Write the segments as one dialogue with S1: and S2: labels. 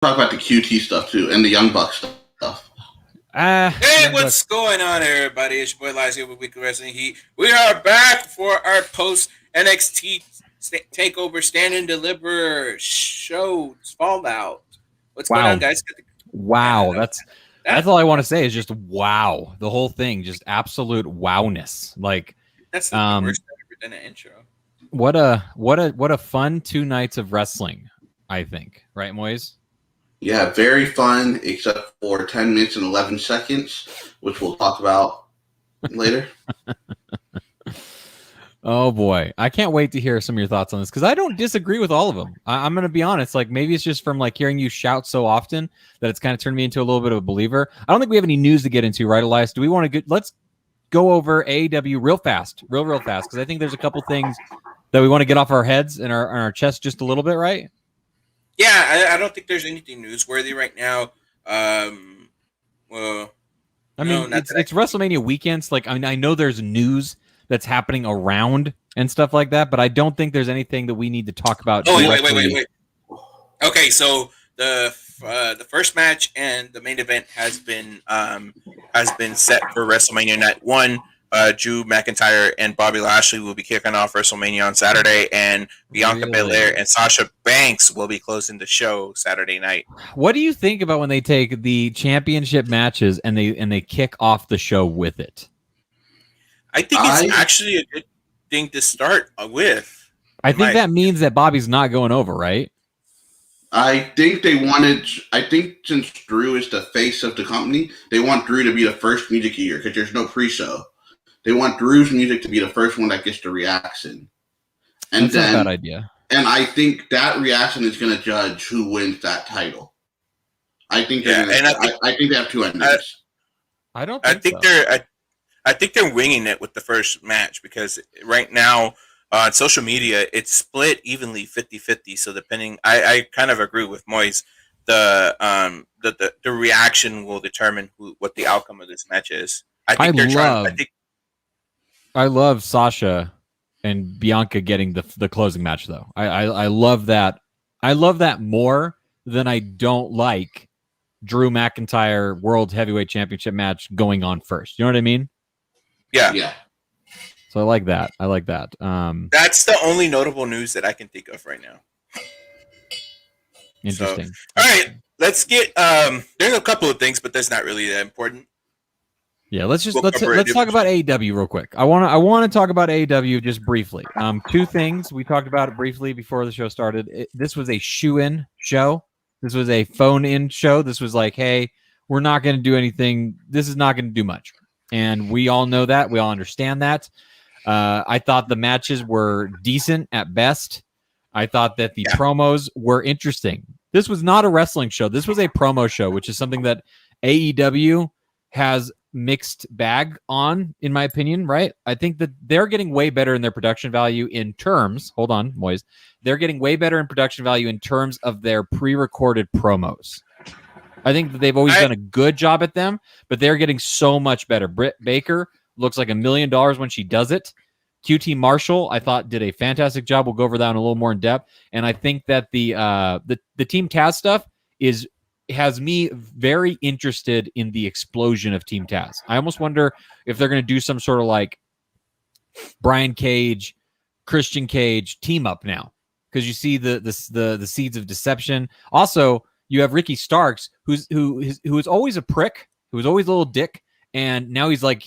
S1: talk about the QT stuff too and the Young Bucks stuff.
S2: Hey, what's going on, everybody? It's your boy Lies here with Weekly Wrestling Heat. We are back for our post NXT Takeover Stand and Deliver shows Fallout. What's going on, guys?
S3: Wow, that's all I want to say is just wow. The whole thing, just absolute wowness. Like
S2: that's the worst ever done an intro.
S3: What a fun 2 nights of wrestling, I think. Right, Moise?
S1: Yeah, very fun, except for 10 minutes and 11 seconds, which we'll talk about later.
S3: Oh, boy. I can't wait to hear some of your thoughts on this, because I don't disagree with all of them. I'm going to be honest. Like, maybe it's just from like hearing you shout so often that it's kind of turned me into a little bit of a believer. I don't think we have any news to get into, right, Elias? Do we want to let's go over AEW real fast, real fast, because I think there's a couple things that we want to get off our heads and our chest just a little bit, right?
S2: Yeah, I don't think there's anything newsworthy right now. Well,
S3: I mean, it's WrestleMania weekends. Like, I mean, I know there's news that's happening around and stuff like that, but I don't think there's anything that we need to talk about.
S2: Oh, wait. Okay, so the first match and the main event has been set for WrestleMania Night 1. Drew McIntyre and Bobby Lashley will be kicking off WrestleMania on Saturday, and Bianca Belair and Sasha Banks will be closing the show Saturday night.
S3: What do you think about when they take the championship matches and they kick off the show with it?
S2: I think it's actually a good thing to start with.
S3: I think that means that Bobby's not going over, right?
S1: I think since Drew is the face of the company, they want Drew to be the first music year because there's no pre-show. They want Drew's music to be the first one that gets the reaction. And
S3: that's not a bad idea.
S1: And I think that reaction is going to judge who wins that title. I think I think they have 2 endings.
S3: I
S2: think they're winging it with the first match because right now on social media it's split evenly 50-50. So depending, I kind of agree with Moise. The reaction will determine what the outcome of this match is.
S3: I love Sasha and Bianca getting the closing match, though. I love that. I love that more than I don't like Drew McIntyre World Heavyweight Championship match going on first. You know what I mean?
S2: Yeah.
S3: So I like that.
S2: That's the only notable news that I can think of right now.
S3: Interesting.
S2: So, all right, let's get. There's a couple of things, but that's not really that important.
S3: Yeah, let's talk about AEW real quick. I want to talk about AEW just briefly. 2 things we talked about it briefly before the show started. This was a shoe-in show. This was a phone-in show. This was like, hey, we're not going to do anything. This is not going to do much, and we all know that. We all understand that. I thought the matches were decent at best. I thought that the promos were interesting. This was not a wrestling show. This was a promo show, which is something that AEW has mixed bag on, in my opinion, right? I think that they're getting way better in their production value in terms. Hold on, Moise. They're getting way better in production value in terms of their pre-recorded promos. I think that they've always done a good job at them, but they're getting so much better. Britt Baker looks like $1 million when she does it. QT Marshall, I thought, did a fantastic job. We'll go over that in a little more in depth. And I think that the Team Taz stuff has me very interested in the explosion of Team Taz. I almost wonder if they're going to do some sort of like Brian Cage, Christian Cage team up now, because you see the seeds of deception. Also, you have Ricky Starks, who is always a prick, who was always a little dick, and now he's like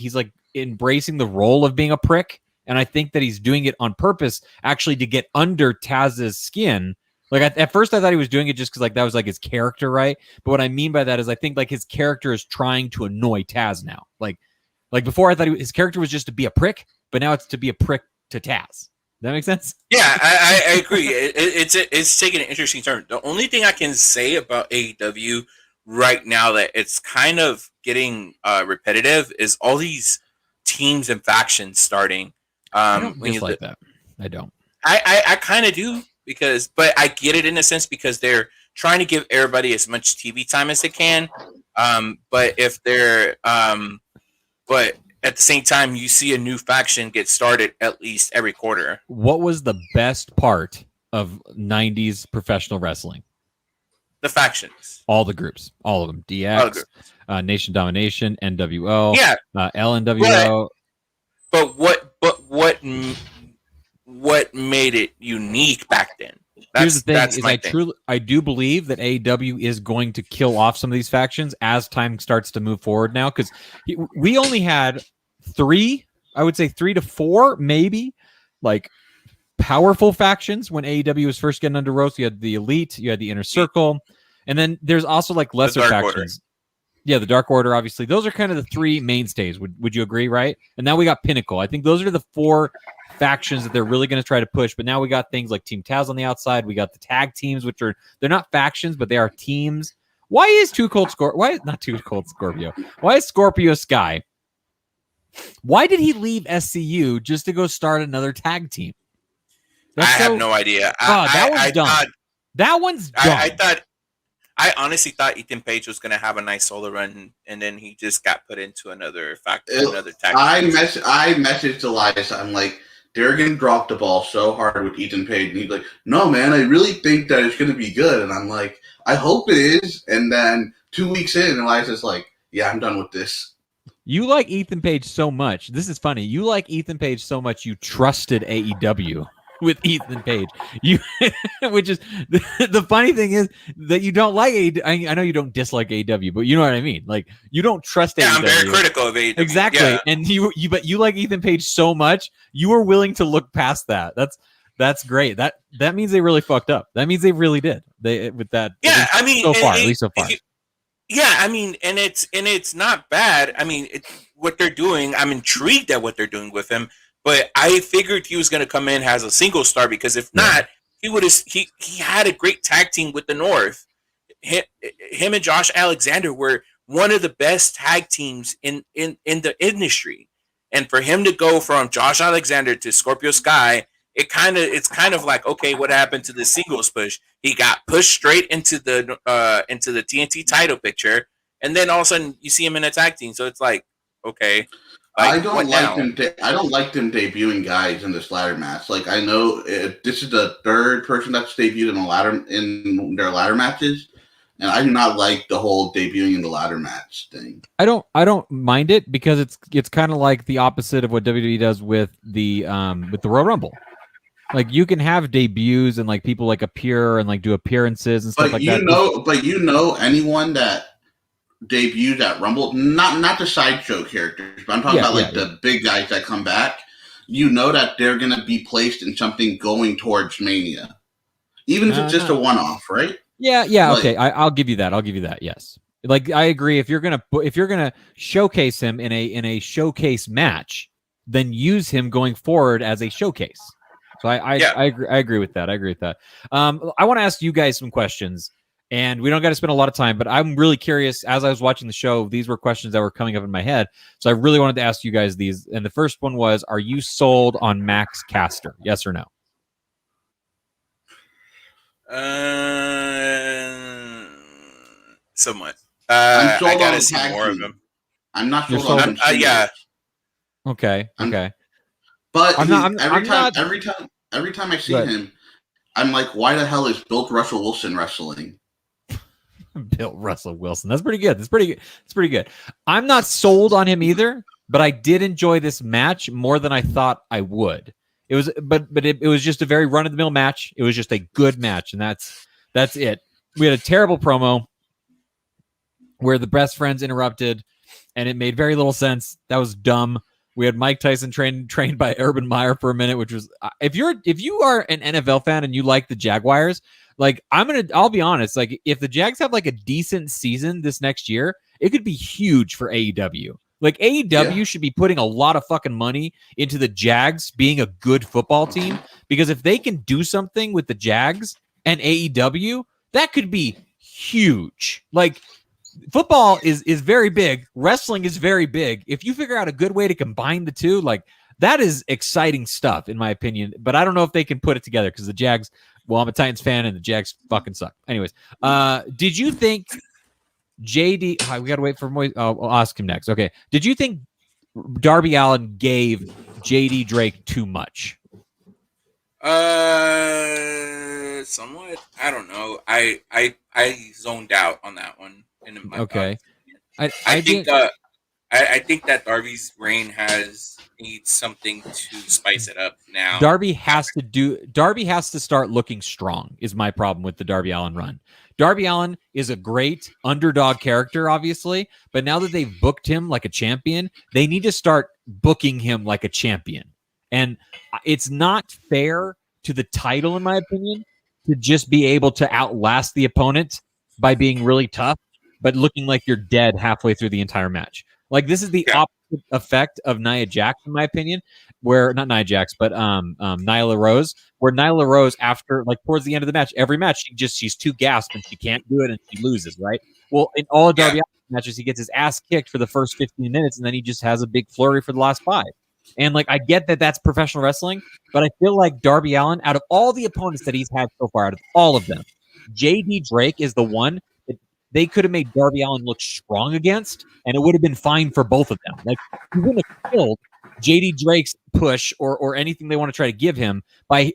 S3: embracing the role of being a prick. And I think that he's doing it on purpose, actually, to get under Taz's skin. Like at first I thought he was doing it just because like that was like his character, right? But what I mean by that is I think like his character is trying to annoy Taz now. Like before I thought his character was just to be a prick, but now it's to be a prick to Taz. Does that make sense?
S2: Yeah, I agree. It's taking an interesting turn. The only thing I can say about AEW right now that it's kind of getting repetitive is all these teams and factions starting.
S3: I don't dislike that. I don't.
S2: I kind of do. But I get it in a sense because they're trying to give everybody as much TV time as they can. But at the same time, you see a new faction get started at least every quarter.
S3: What was the best part of 90s professional wrestling?
S2: The factions.
S3: All the groups. All of them. DX, Nation Domination, NWO, LNWO.
S2: But what made it unique back then?
S3: Here's the thing: I do believe that AEW is going to kill off some of these factions as time starts to move forward now, because we only had 3, I would say 3 to 4, maybe, like powerful factions when AEW was first getting under ropes. You had the Elite, you had the Inner Circle, and then there's also like lesser factions. Yeah, the Dark Order, obviously. Those are kind of the 3 mainstays. Would you agree, right? And now we got Pinnacle. I think those are the 4 factions that they're really going to try to push. But now we got things like Team Taz on the outside. We got the tag teams, which they're not factions, but they are teams. Why is not Too Cold Scorpio? Why is Scorpio Sky? Why did he leave SCU just to go start another tag team?
S2: I have no idea.
S3: That one's dumb. That one's dumb.
S2: I honestly thought Ethan Page was going to have a nice solo run, and then he just got put into another factor, another tag.
S1: I messaged Elias. I'm like, they're going to drop the ball so hard with Ethan Page. And he's like, no, man, I really think that it's going to be good. And I'm like, I hope it is. And then 2 weeks in, Elias is like, yeah, I'm done with this.
S3: You like Ethan Page so much. This is funny. You like Ethan Page so much you trusted AEW with Ethan Page. Which is the funny thing is that you don't like AEW. I know you don't dislike AEW, but you know what I mean. Like, you don't trust AEW.
S2: I'm very critical of AEW.
S3: Exactly. Yeah. And but you like Ethan Page so much, you were willing to look past that. That's great. That means they really fucked up. That means they really did. With that.
S2: Yeah, I mean,
S3: at least so far.
S2: Yeah, I mean, and it's not bad. I mean, what they're doing, I'm intrigued at what they're doing with him. But I figured he was going to come in as a single star, because if not, he would have. He had a great tag team with the North. Him and Josh Alexander were one of the best tag teams in the industry, and for him to go from Josh Alexander to Scorpio Sky, it's kind of like, okay, what happened to the singles push? He got pushed straight into the TNT title picture, and then all of a sudden you see him in a tag team. So it's like, okay.
S1: I don't like them debuting guys in this ladder match. Like, I know this is the 3rd person that's debuted in their ladder matches, and I do not like the whole debuting in the ladder match thing.
S3: I don't mind it, because it's kind of like the opposite of what WWE does with the Royal Rumble. Like, you can have debuts and like people like appear and like do appearances and stuff like that.
S1: But anyone that debuts at Rumble, not the sideshow characters, but I'm talking about the big guys that come back. You know that they're going to be placed in something going towards Mania, even if it's just a one-off, right?
S3: Yeah, like, okay. I'll give you that. Yes, like, I agree. If you're gonna showcase him in a showcase match, then use him going forward as a showcase. So I agree with that. I want to ask you guys some questions. And we don't got to spend a lot of time, but I'm really curious. As I was watching the show, these were questions that were coming up in my head. So I really wanted to ask you guys these. And the first one was, are you sold on Max Caster? Yes or no?
S2: Somewhat. I got to see more of him.
S1: I'm not sold on him.
S2: Yeah.
S3: Okay.
S1: But every time I see him, I'm like, why the hell is Built Russell Wilson wrestling?
S3: Built Russell Wilson. That's pretty good. It's pretty good. I'm not sold on him either, but I did enjoy this match more than I thought I would. It was, but it was just a very run-of-the-mill match. It was just a good match, and that's it. We had a terrible promo where the best friends interrupted, and it made very little sense. That was dumb. We had Mike Tyson trained by Urban Meyer for a minute, which was, if you are an NFL fan and you like the Jaguars, like, I'll be honest, like, if the Jags have like a decent season this next year, it could be huge for AEW. Like, AEW should be putting a lot of fucking money into the Jags being a good football team, because if they can do something with the Jags and AEW, that could be huge. Like, football is very big. Wrestling is very big. If you figure out a good way to combine the two, like, that is exciting stuff, in my opinion. But I don't know if they can put it together, because the Jags, well, I'm a Titans fan, and the Jags fucking suck. Anyways, did you think JD... we got to wait for Moise. I'll ask him next. Okay. Did you think Darby Allin gave JD Drake too much?
S2: somewhat. I don't know. I zoned out on that one. In my
S3: Okay.
S2: thoughts. I think that Darby's reign needs something to spice it up now.
S3: Darby has to start looking strong is my problem with the Darby Allin run. Darby Allin is a great underdog character, obviously, but now that they've booked him like a champion, they need to start booking him like a champion. And it's not fair to the title, in my opinion, to just be able to outlast the opponent by being really tough, but looking like you're dead halfway through the entire match. Like, this is the opposite effect of Nia Jax, in my opinion, where not Nia Jax, but Nyla Rose, where Nyla Rose, after like towards the end of the match, every match she's too gassed and she can't do it and she loses, right? Well, in all of Darby Allin matches, he gets his ass kicked for the first 15 minutes and then he just has a big flurry for the last 5. And like, I get that that's professional wrestling, but I feel like Darby Allin, out of all the opponents that he's had so far, out of all of them, JD Drake is the one that they could have made Darby Allin look strong against, and it would have been fine for both of them. Like, he wouldn't have killed JD Drake's push or anything they want to try to give him by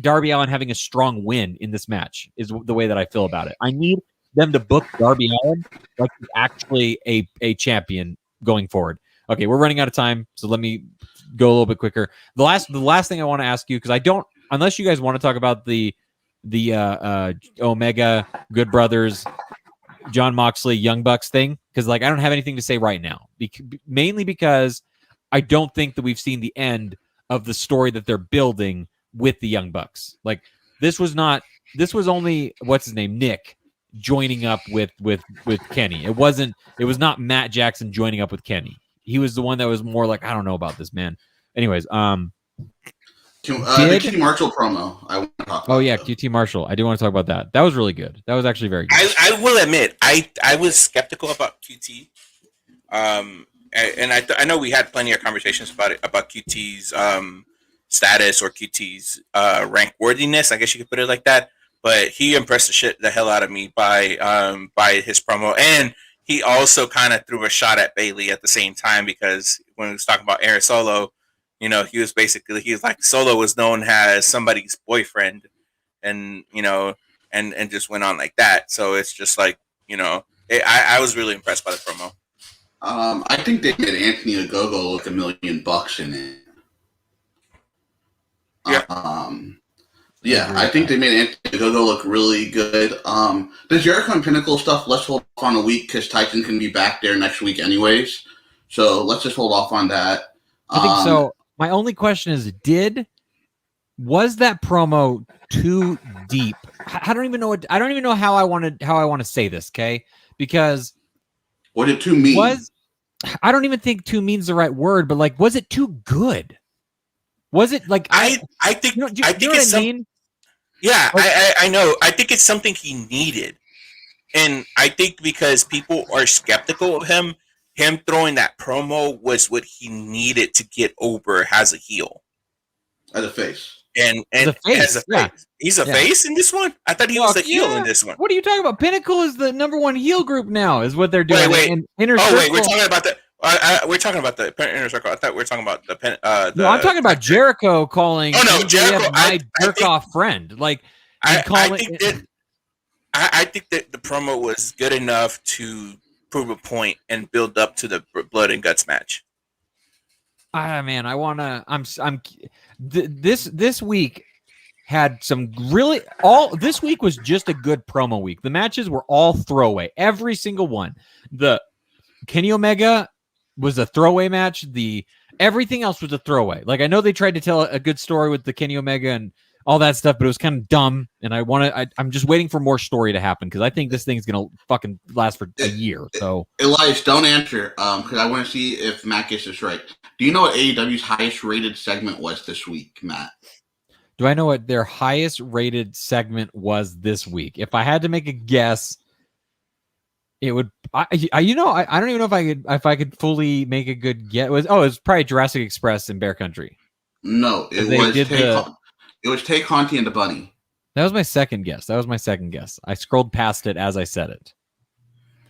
S3: Darby Allin having a strong win in this match, is the way that I feel about it. I need them to book Darby Allin like he's actually a champion going forward. Okay, we're running out of time, so let me go a little bit quicker. The last thing I want to ask you, because I don't, unless you guys want to talk about the Omega, Good Brothers, John Moxley, Young Bucks thing, because like I don't have anything to say right now, mainly because I don't think that we've seen the end of the story that they're building with the Young Bucks. Like, this was only what's his name, Nick, joining up with Kenny. It was not Matt Jackson joining up with Kenny. He was the one that was more like, I don't know about this, man. Anyways, the
S1: QT Marshall promo. I want to talk about.
S3: Oh yeah, QT Marshall. I do want to talk about that. That was really good. That was actually very good.
S2: I will admit, I was skeptical about QT. And I know we had plenty of conversations about QT's status or QT's rank worthiness. I guess you could put it like that. But he impressed the hell out of me by his promo, and he also kind of threw a shot at Bayley at the same time, because when he was talking about Aaron Solo, he was like, Solo was known as somebody's boyfriend, and and just went on like that. So it's just like, I was really impressed by the promo.
S1: I think they made Anthony Ogogo look $1 million in it. Yeah. I think they made Anthony Ogogo look really good. The Jericho and Pinnacle stuff, let's hold off on a week because Tyson can be back there next week anyways. So let's just hold off on that.
S3: I think so. My only question is, was that promo too deep? I don't even know how I want to say this, okay? Because
S1: what did too mean?
S3: I don't even think too mean's the right word, but like, was it too good? Was it like
S2: I think I think it's something. Yeah, I know. I think it's something he needed, and I think because people are skeptical of him throwing that promo was what he needed to get over as a heel,
S1: as a face,
S2: and as a face. Yeah. He's a face in this one. I thought he was a heel in this one.
S3: What are you talking about? Pinnacle is the #1 heel group now. Is what they're doing.
S2: Wait. We're talking about the. We're talking about the Inner Circle. I thought we were talking about the.
S3: No, I'm talking about Jericho calling.
S2: Oh no, Jericho,
S3: my jerk-off friend. Like,
S2: I think that the promo was good enough to prove a point and build up to the blood and guts match.
S3: Man, this week had some really this week was just a good promo week. The matches were all throwaway, every single one. The Kenny Omega was a throwaway match. Everything else was a throwaway. Like, I know they tried to tell a good story with the Kenny Omega and all that stuff, but it was kind of dumb. And I'm just waiting for more story to happen, because I think this thing's gonna fucking last for a year. So
S1: Elias, don't answer, because I want to see if Matt gets this right. Do you know what AEW's highest rated segment was this week, Matt?
S3: Do I know what their highest rated segment was this week? If I had to make a guess, it would. I don't even know if I could fully make a good guess. It was probably Jurassic Express in Bear Country.
S1: No, it was Tay Conti and the Bunny.
S3: That was my second guess. I scrolled past it as I said it.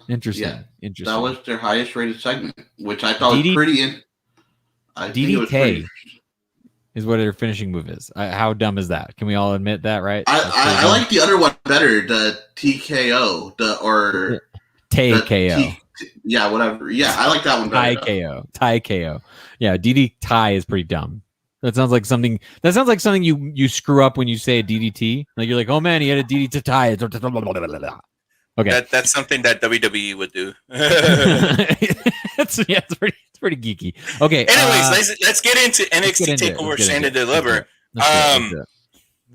S3: Interesting.
S1: Yeah,
S3: interesting.
S1: That was their highest rated segment, which I thought was pretty. I think it was pretty.
S3: is what her finishing move is. How dumb is that? Can we all admit that, right?
S1: I like the other one better, the TKO, the
S3: TKO.
S1: Yeah, whatever. Yeah, I like that one better.
S3: Tie KO. Yeah, DDT is pretty dumb. That sounds like something you screw up when you say a DDT. Like you're like, oh man, he had a DDT tie. Okay,
S2: that's something that WWE would do.
S3: it's pretty geeky. Okay.
S2: Anyways, let's get into NXT Takeover Stand and Deliver.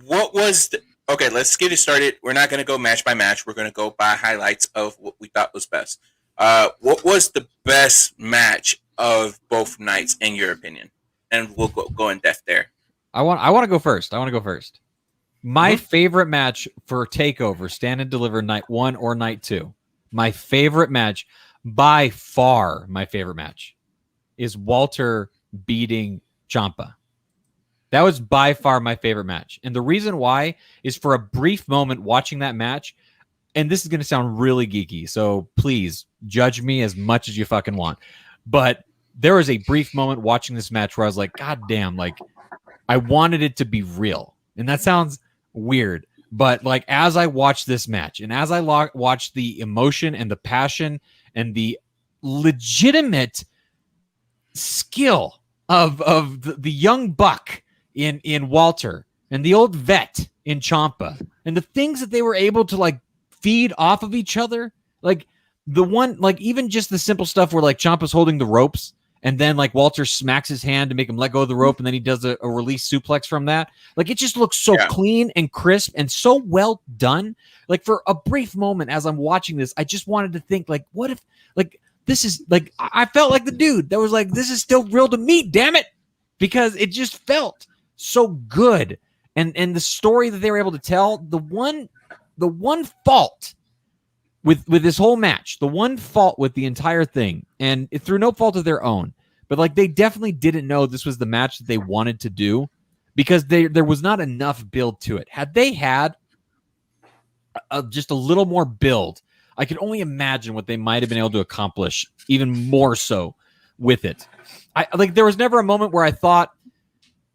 S2: What was okay? Let's get it started. We're not going to go match by match. We're going to go by highlights of what we thought was best. What was the best match of both nights in your opinion? And we'll go in depth there.
S3: I want to go first. My favorite match for Takeover, Stand and Deliver night 1 or night 2. My favorite match, by far, is Walter beating Ciampa. That was by far my favorite match. And the reason why is for a brief moment watching that match, and this is going to sound really geeky, so please judge me as much as you fucking want. But there was a brief moment watching this match where I was like, God damn, like, I wanted it to be real. And that sounds weird. But, like, as I watched this match, and as I watched the emotion and the passion and the legitimate skill of the young buck in Walter and the old vet in Ciampa and the things that they were able to, like, feed off of each other, like the one, like even just the simple stuff where like Ciampa's holding the ropes and then like Walter smacks his hand to make him let go of the rope and then he does a release suplex from that. Like it just looks so clean and crisp and so well done. Like for a brief moment as I'm watching this, I just wanted to think like, what if like this is like, I felt like the dude that was like, this is still real to me, damn it. Because it just felt so good. And the story that they were able to tell, the one fault with this whole match, the one fault with the entire thing, and through no fault of their own, but like they definitely didn't know this was the match that they wanted to do because there was not enough build to it. Had they had just a little more build, I can only imagine what they might have been able to accomplish even more so with it. There was never a moment where I thought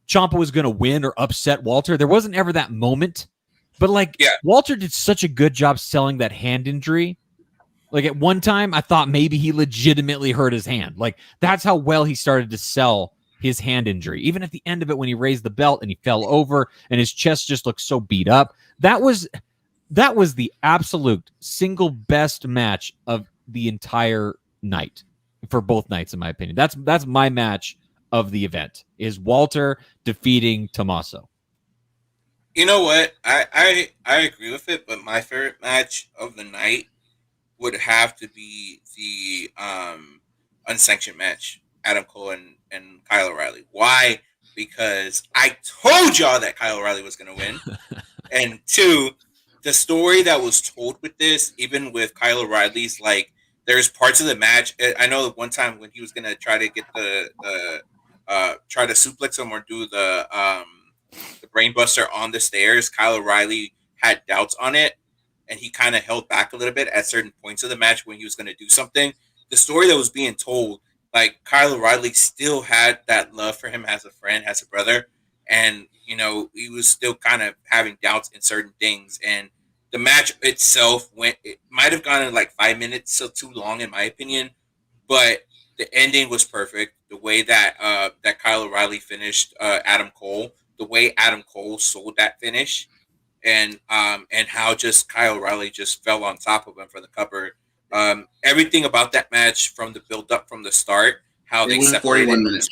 S3: Ciampa was going to win or upset Walter. There wasn't ever that moment. But, Walter did such a good job selling that hand injury. Like, at one time, I thought maybe he legitimately hurt his hand. Like, that's how well he started to sell his hand injury. Even at the end of it, when he raised the belt and he fell over and his chest just looked so beat up. That was the absolute single best match of the entire night. For both nights, in my opinion. That's my match of the event, is Walter defeating Tommaso.
S2: You know what? I agree with it, but my favorite match of the night would have to be the unsanctioned match, Adam Cole and Kyle O'Reilly. Why? Because I told y'all that Kyle O'Reilly was going to win. And two, the story that was told with this, even with Kyle O'Reilly's, like, there's parts of the match. I know one time when he was going to try to get try to suplex him or do the brainbuster on the stairs, Kyle O'Reilly had doubts on it, and he kind of held back a little bit at certain points of the match when he was going to do something. The story that was being told, like, Kyle O'Reilly still had that love for him as a friend, as a brother, and, you know, he was still kind of having doubts in certain things. And the match itself it might have gone in like 5 minutes, so too long in my opinion, but the ending was perfect. The way that that Kyle O'Reilly finished Adam Cole, the way Adam Cole sold that finish, and how just Kyle O'Reilly just fell on top of him for the cover. Everything about that match, from the build up from the start, how they separated.
S1: 41 minutes.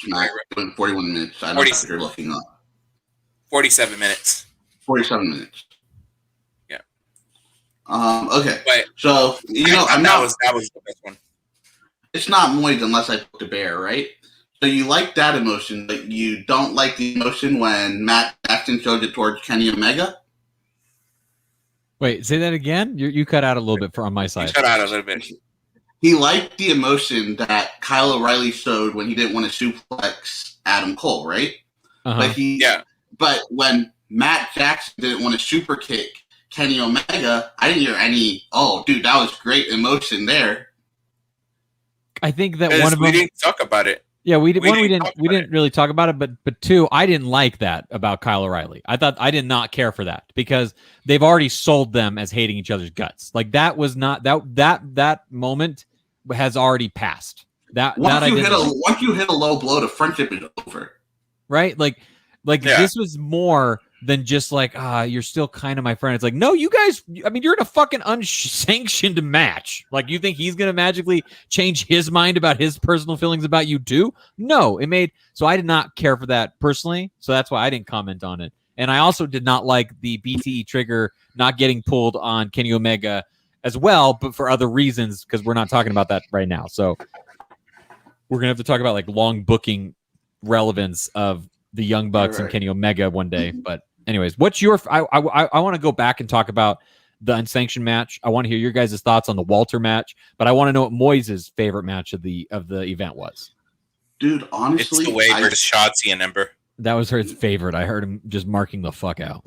S1: 41 minutes. I don't know if you're looking up.
S2: 47 minutes.
S1: 47 minutes.
S2: Yeah.
S1: Okay.
S2: But
S1: so
S2: that was the best one.
S1: It's not Moid unless I put the bear, right? So you like that emotion, but you don't like the emotion when Matt Jackson showed it towards Kenny Omega?
S3: Wait, say that again? You cut out a little bit on my side.
S2: You cut out a little bit.
S1: He liked the emotion that Kyle O'Reilly showed when he didn't want to suplex Adam Cole, right?
S3: Uh-huh.
S1: But when Matt Jackson didn't want to super kick Kenny Omega, I didn't hear any, oh, dude, that was great emotion there.
S3: I think that one of them...
S2: We didn't talk about it.
S3: Yeah, we didn't really talk about it, but two, I didn't like that about Kyle O'Reilly. I did not care for that because they've already sold them as hating each other's guts. Like that was not that moment has already passed.
S1: Once you hit a low blow, the friendship is over.
S3: Right? Like this was more than just like, you're still kind of my friend. It's like, no, you guys, I mean, you're in a fucking unsanctioned match. Like, you think he's going to magically change his mind about his personal feelings about you too? No, so I did not care for that personally. So that's why I didn't comment on it. And I also did not like the BTE trigger not getting pulled on Kenny Omega as well, but for other reasons, because we're not talking about that right now. So we're going to have to talk about like long booking relevance of the Young Bucks and Kenny Omega one day. But anyways, what's your? I want to go back and talk about the unsanctioned match. I want to hear your guys' thoughts on the Walter match, but I want to know what Moise's favorite match of the event was.
S1: Dude, honestly,
S2: it's the way versus Shotzi and Ember.
S3: That was her favorite. I heard him just marking the fuck out.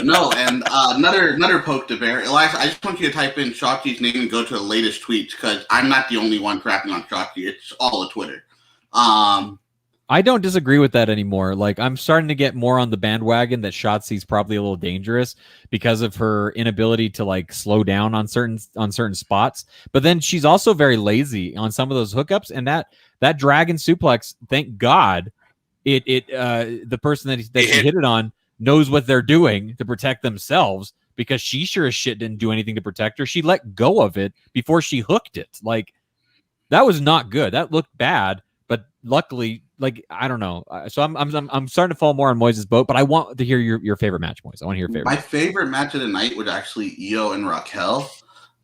S1: No, and another poke to bear. Elias, I just want you to type in Shotzi's name and go to the latest tweets because I'm not the only one crapping on Shotzi. It's all of Twitter.
S3: I don't disagree with that anymore. Like, I'm starting to get more on the bandwagon that Shotzi's probably a little dangerous because of her inability to like slow down on certain spots. But then she's also very lazy on some of those hookups, and that dragon suplex, thank God, the person that she hit it on knows what they're doing to protect themselves, because she sure as shit didn't do anything to protect her. She let go of it before she hooked it. Like, that was not good. That looked bad. But luckily, like, I don't know. So I'm starting to fall more on Moise's boat. But I want to hear your favorite match, Moise. I want to hear your favorite.
S1: My favorite match of the night was actually Io and Raquel,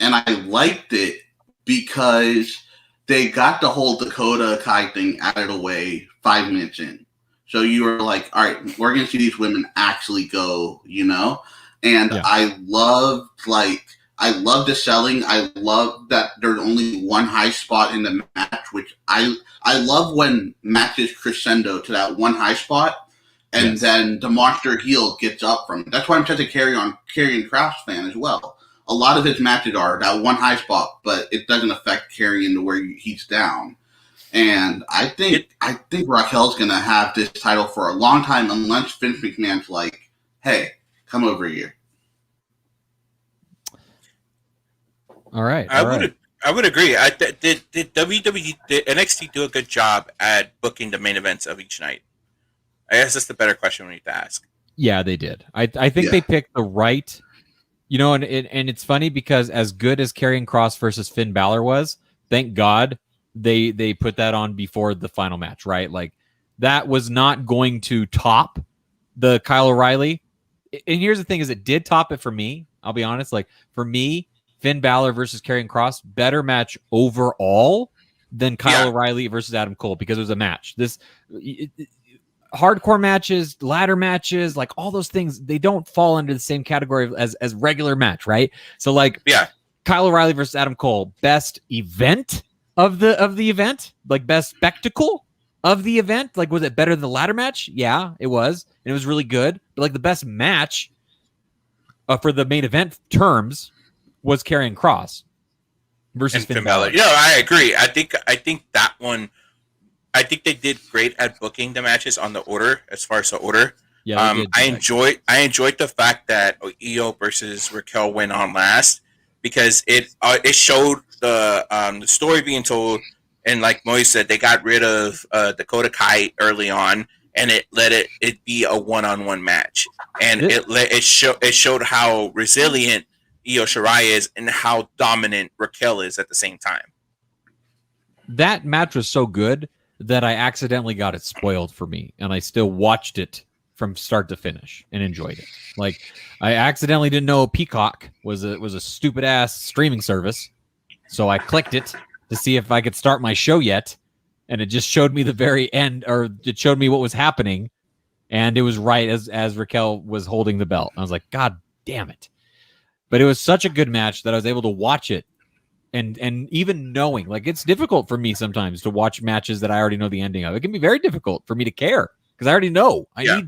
S1: and I liked it because they got the whole Dakota Kai thing out of the way 5 minutes in. So you were like, all right, we're gonna see these women actually go, you know. And yeah. I loved the selling. I love that there's only one high spot in the match, which I love when matches crescendo to that one high spot, and then the monster heel gets up from it. That's why I'm such a Karrion Kross fan as well. A lot of his matches are that one high spot, but it doesn't affect Karrion to where he's down. And I think Raquel's gonna have this title for a long time unless Vince McMahon's like, hey, come over here.
S3: All right.
S2: I would agree. Did NXT do a good job at booking the main events of each night? I guess that's the better question we need to ask.
S3: Yeah, they did. I think they picked the right, you know, and it's funny because as good as Karrion Kross versus Finn Balor was, thank God they put that on before the final match, right? Like, that was not going to top the Kyle O'Reilly. And here's the thing: is it did top it for me. I'll be honest. Like, for me, Finn Balor versus Karrion Kross, better match overall than Kyle O'Reilly versus Adam Cole, because it was a match. Hardcore matches, ladder matches, like all those things, they don't fall under the same category as regular match, right? So like, Kyle O'Reilly versus Adam Cole, best event of the event, like best spectacle of the event. Like, was it better than the ladder match? Yeah, it was, and it was really good. But like, the best match for the main event terms was Karrion Kross versus Finn Balor.
S2: Yeah, I agree. I think that one. I think they did great at booking the matches on the order, as far as the order. Yeah, I enjoyed the fact that Io versus Raquel went on last, because it showed the story being told, and like Moise said, they got rid of Dakota Kai early on, and it let it be a one-on-one match, and it showed how resilient Io Shirai is and how dominant Raquel is at the same time.
S3: That match was so good that I accidentally got it spoiled for me, and I still watched it from start to finish and enjoyed it. Like, I accidentally didn't know Peacock was a stupid ass streaming service, so I clicked it to see if I could start my show yet, and it just showed me the very end, or it showed me what was happening, and it was right as Raquel was holding the belt. I was like, God damn it. But it was such a good match that I was able to watch it, and even knowing, like, it's difficult for me sometimes to watch matches that I already know the ending of. It can be very difficult for me to care because I already know. I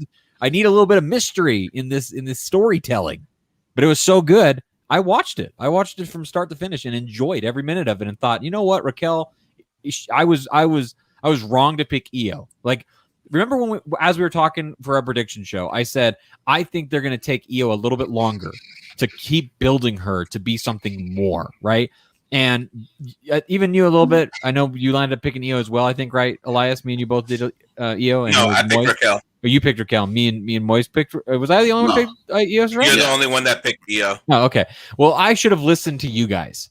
S3: need a little bit of mystery in this storytelling. But it was so good, I watched it. I watched it from start to finish and enjoyed every minute of it, and thought, you know what, Raquel, I was I was wrong to pick Io. Like, remember when as we were talking for our prediction show, I said I think they're going to take Io a little bit longer to keep building her to be something more, right? And even you a little bit. I know you lined up picking Io as well. I think, right, Elias? Me and you both did Io. And
S2: no, I picked Raquel.
S3: Or you picked Raquel. Me and Moise picked. Was I the only one who picked Io? Right?
S2: You're the only one that picked Io.
S3: Oh, okay. Well, I should have listened to you guys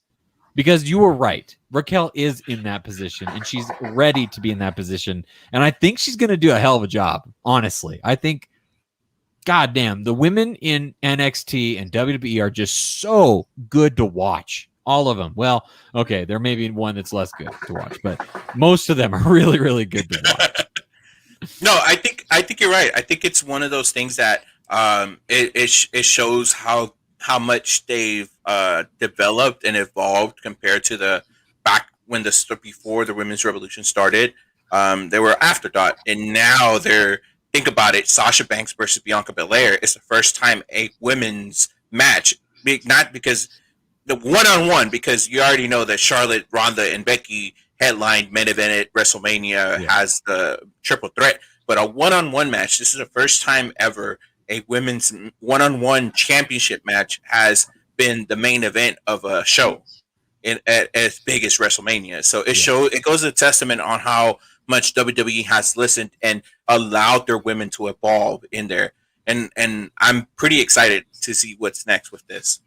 S3: because you were right. Raquel is in that position, and she's ready to be in that position. And I think she's going to do a hell of a job. Honestly, I think. Goddamn, the women in NXT and WWE are just so good to watch. All of them. Well, okay, there may be one that's less good to watch, but most of them are really, really good to watch.
S2: No, I think you're right. I think it's one of those things that it shows how much they've developed and evolved compared to the back when before the women's revolution started. They were afterthought, and now they're. Think about it. Sasha Banks versus Bianca Belair is the first time a women's match, not because the one-on-one, because you already know that Charlotte, Ronda, and Becky headlined main event at WrestleMania has the triple threat, but a one-on-one match. This is the first time ever a women's one-on-one championship match has been the main event of a show as big as WrestleMania. So it goes a testament on how much WWE has listened and allowed their women to evolve in there. And I'm pretty excited to see what's next with this.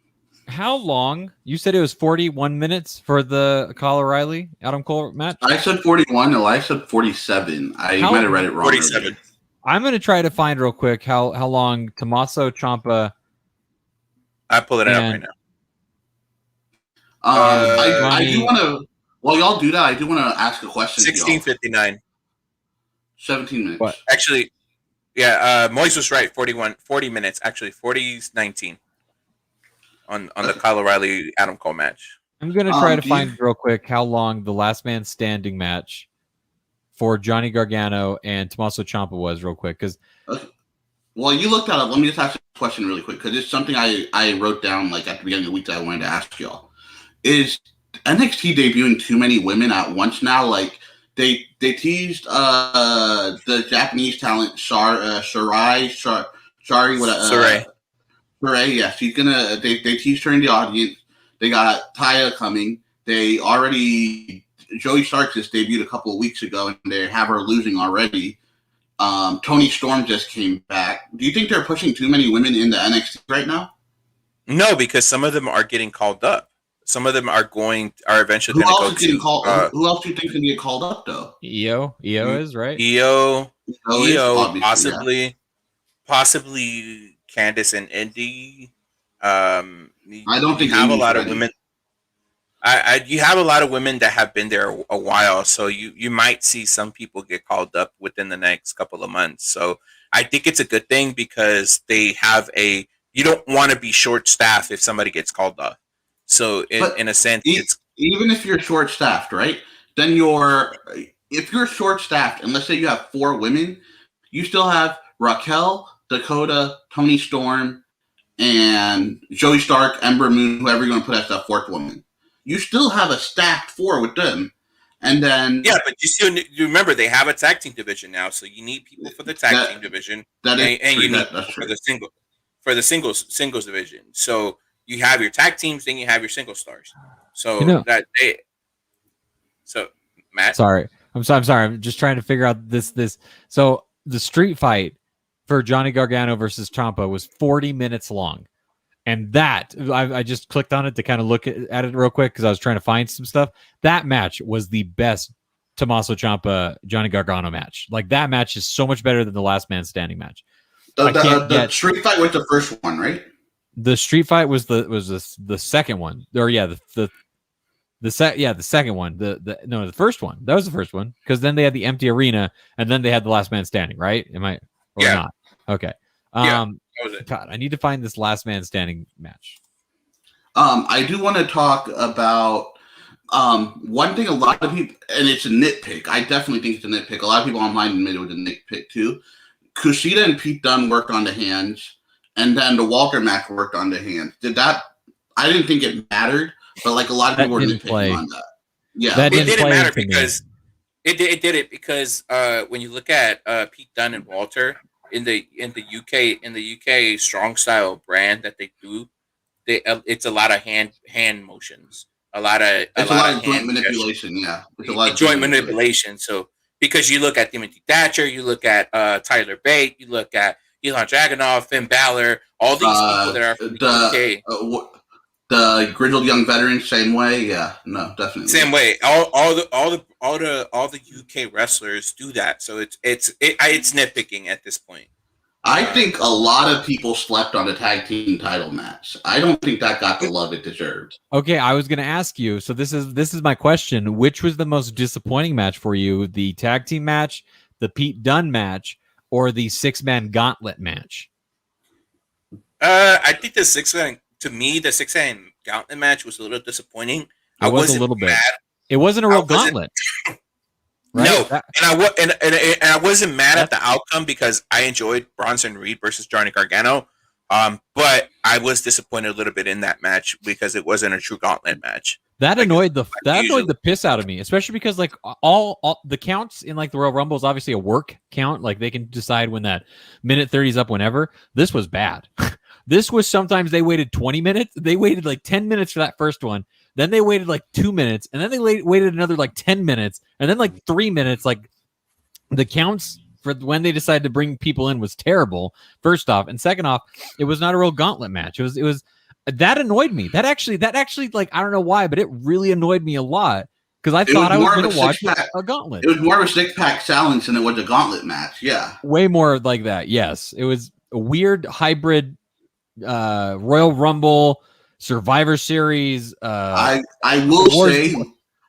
S3: How long? You said it was 41 minutes for the Kyle O'Reilly Adam Cole match?
S1: I said 41. Elias said 47. I might have read it wrong.
S2: 47.
S3: I'm going to try to find real quick how long Tommaso Ciampa.
S2: I pull it out right now.
S1: I do want to. While y'all do that, I do want to ask a question.
S2: 16:59.
S1: 17 minutes.
S3: What?
S2: Actually, Moise was right. 40 minutes. Actually, 40:19 on the Kyle O'Reilly Adam Cole match.
S3: I'm going to try to find real quick how long the last man standing match for Johnny Gargano and Tommaso Ciampa was real quick. Because
S1: Well, you looked that up. Let me just ask you a question really quick because it's something I wrote down like at the beginning of the week that I wanted to ask y'all. Is NXT debuting too many women at once now? Like they teased the Japanese talent Sarai, yes, she's gonna. They teased her in the audience. They got Taya coming. They already Joey Stark just debuted a couple of weeks ago, and they have her losing already. Toni Storm just came back. Do you think they're pushing too many women into NXT right now?
S2: No, because some of them are getting called up. Some of them are eventually going to go to.
S1: Who else do you think can get called up though?
S3: Io is right.
S2: Io, possibly Candice and Indy. I
S1: don't think
S2: you have a lot of women. You have a lot of women that have been there a while, so you might see some people get called up within the next couple of months. So I think it's a good thing because they have you don't want to be short-staffed if somebody gets called up. So in a sense,
S1: even if you're short-staffed, right? Then if you're short-staffed, and let's say you have 4 women, you still have Raquel, Dakota, Toni Storm, and Joey Stark, Ember Moon, whoever you're going to put as that 4th woman. You still have a stacked 4 with them. And then
S2: but you remember they have a tag team division now, so you need people for the tag team division, and you need people for the singles division. So you have your tag teams, then you have your single stars. So Matt,
S3: sorry, I'm sorry. I'm just trying to figure out this. So the street fight for Johnny Gargano versus Ciampa was 40 minutes long. And that, I just clicked on it to kind of look at it real quick because I was trying to find some stuff. That match was the best Tommaso Ciampa Johnny Gargano match. Like that match is so much better than the last man standing match.
S1: The street fight was the first one, right?
S3: The street fight was the second one. Or the second one. The first one. That was the first one because then they had the empty arena and then they had the last man standing, right? Am I or not? Okay. God, I need to find this last man standing match.
S1: I do want to talk about one thing a lot of people, and it's a nitpick. I definitely think it's a nitpick. A lot of people online admit it was a nitpick too. Kushida and Pete Dunne worked on the hands, and then the Walter match worked on the hands. I didn't think it mattered, but like a lot of people were nitpicking on that. Yeah,
S2: it didn't matter because It did it because when you look at Pete Dunne and Walter in the UK strong style brand that they do, it's a lot of hand motions, a
S1: It's a
S2: lot
S1: lot
S2: of
S1: of joint
S2: hand gestures,
S1: manipulation. Yeah, it's a lot of
S2: joint
S1: manipulation.
S2: manipulation. So because you look at Timothy Thatcher, you look at Tyler Bate, you look at Elon Dragunov, Finn Balor, all these people that are from the UK.
S1: The grizzled young veterans, same way. Yeah, no, definitely.
S2: Same way, all the UK wrestlers do that. So it's nitpicking at this point.
S1: I think a lot of people slept on the tag team title match. I don't think that got the love it deserved.
S3: Okay, I was going to ask you. So this is my question. Which was the most disappointing match for you? The tag team match, the Pete Dunne match, or the 6-man gauntlet match?
S2: I think the 6-man gauntlet match was a little disappointing.
S3: I was a little bit. Mad. It wasn't a real gauntlet.
S2: Right? No, and I wasn't mad at the outcome because I enjoyed Bronson Reed versus Johnny Gargano. But I was disappointed a little bit in that match because it wasn't a true gauntlet match.
S3: That annoyed the piss out of me, especially because like all the counts in like the Royal Rumble is obviously a work count. Like they can decide when that minute 30 is up whenever. This was bad. This was sometimes they waited 20 minutes. They waited like 10 minutes for that first one. Then they waited like 2 minutes, and then they waited another like 10 minutes, and then like 3 minutes. Like the counts for when they decided to bring people in was terrible. First off, and second off, it was not a real gauntlet match. It was that annoyed me. That actually like I don't know why, but it really annoyed me a lot because I thought I was going to watch a gauntlet.
S1: It was more of a 6-pack challenge than it was a gauntlet match. Yeah,
S3: way more like that. Yes, it was a weird hybrid Royal Rumble. Survivor Series.
S1: I will say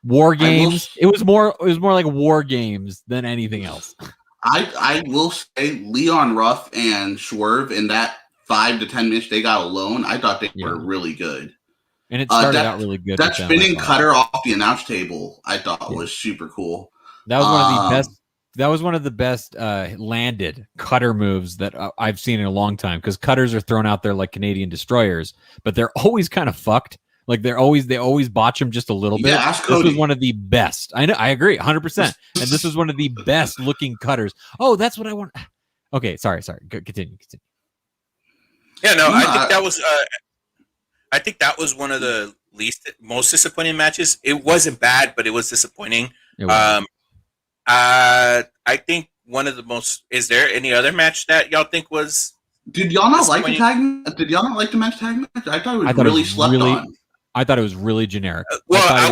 S3: War Games. It was more like War Games than anything else.
S1: I will say Leon Ruff and Swerve in that 5 to 10 minutes they got alone. I thought they were really good,
S3: and it started out really good.
S1: That spinning cutter off the announce table I thought was super cool.
S3: That was one of the best. That was one of the best landed cutter moves that I've seen in a long time because cutters are thrown out there like Canadian destroyers, but they're always kind of fucked. Like they always botch them just a little bit.
S1: Yeah,
S3: this was one of the best. I know, I agree 100%. And this was one of the best looking cutters. Oh, that's what I want. Okay, sorry. Continue.
S2: Yeah, no, I think that was one of the most disappointing matches. It wasn't bad, but it was disappointing.
S3: It was.
S2: I think one of the most. Is there any other match that y'all think was?
S1: Did y'all not like the tag? Did y'all not like the men's tag match? I thought it was really slept on.
S3: I thought it was really generic.
S2: I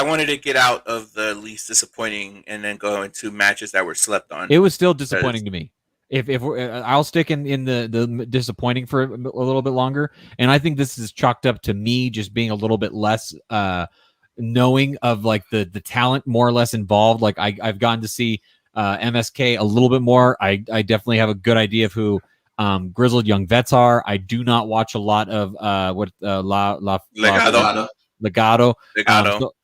S2: wanted to get out of the least disappointing and then go into matches that were slept on.
S3: It was still disappointing to me. If I'll stick in the disappointing for a little bit longer, and I think this is chalked up to me just being a little bit less knowing of like the talent more or less involved. Like I've gotten to see MSK a little bit more. I definitely have a good idea of who grizzled young vets are. I do not watch a lot of Legado.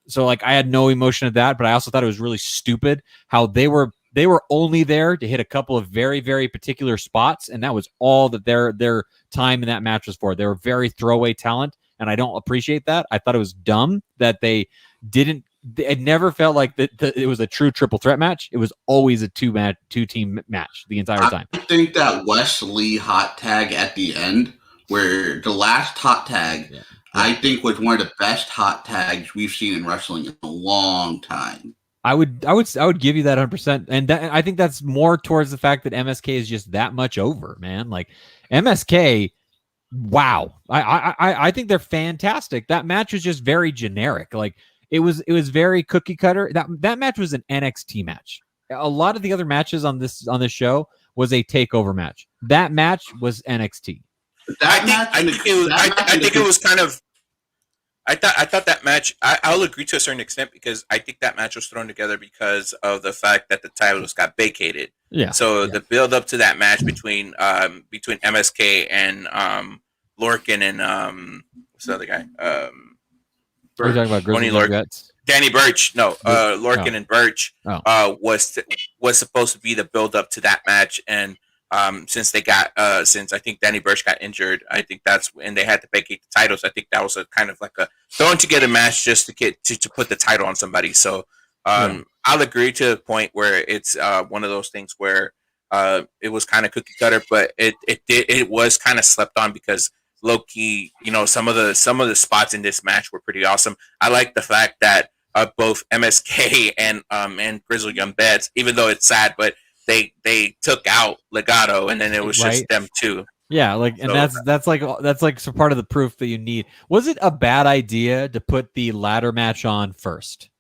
S3: So like I had no emotion at that, but I also thought it was really stupid how they were only there to hit a couple of very, very particular spots, and that was all that their time in that match was for. They were very throwaway talent, and I don't appreciate that. I thought it was dumb that they didn't. It never felt like that it was a true triple threat match. It was always a two-team match the entire time.
S1: I think that Wes Lee hot tag at the end, where the last hot tag, I think was one of the best hot tags we've seen in wrestling in a long time.
S3: I would give you that 100%, and I think that's more towards the fact that MSK is just that much over, man. Like MSK, wow, I think they're fantastic. That match was just very generic. Like it was very cookie cutter. That match was an NXT match. A lot of the other matches on this show was a takeover match. That match was NXT.
S2: I think it was kind of. I thought that match. I'll agree to a certain extent because I think that match was thrown together because of the fact that the titles got vacated.
S3: Yeah.
S2: So the build up to that match between MSK and Lorcan and what's the other guy?
S3: We're talking about
S2: Tony Lorcan. Danny Burch. No, Lorcan and Burch was supposed to be the build up to that match, and since I think Danny Burch got injured, I think that's when they had to vacate the titles. I think that was a kind of like a thrown together match just to get to put the title on somebody. So I'll agree to the point where it's one of those things where it was kind of cookie cutter, but it was kind of slept on because low key, some of the spots in this match were pretty awesome. I like the fact that both MSK and Grizzled Young Vets, even though it's sad, but they took out Legato, and then it was just them two.
S3: Yeah, and that's like some part of the proof that you need. Was it a bad idea to put the ladder match on first?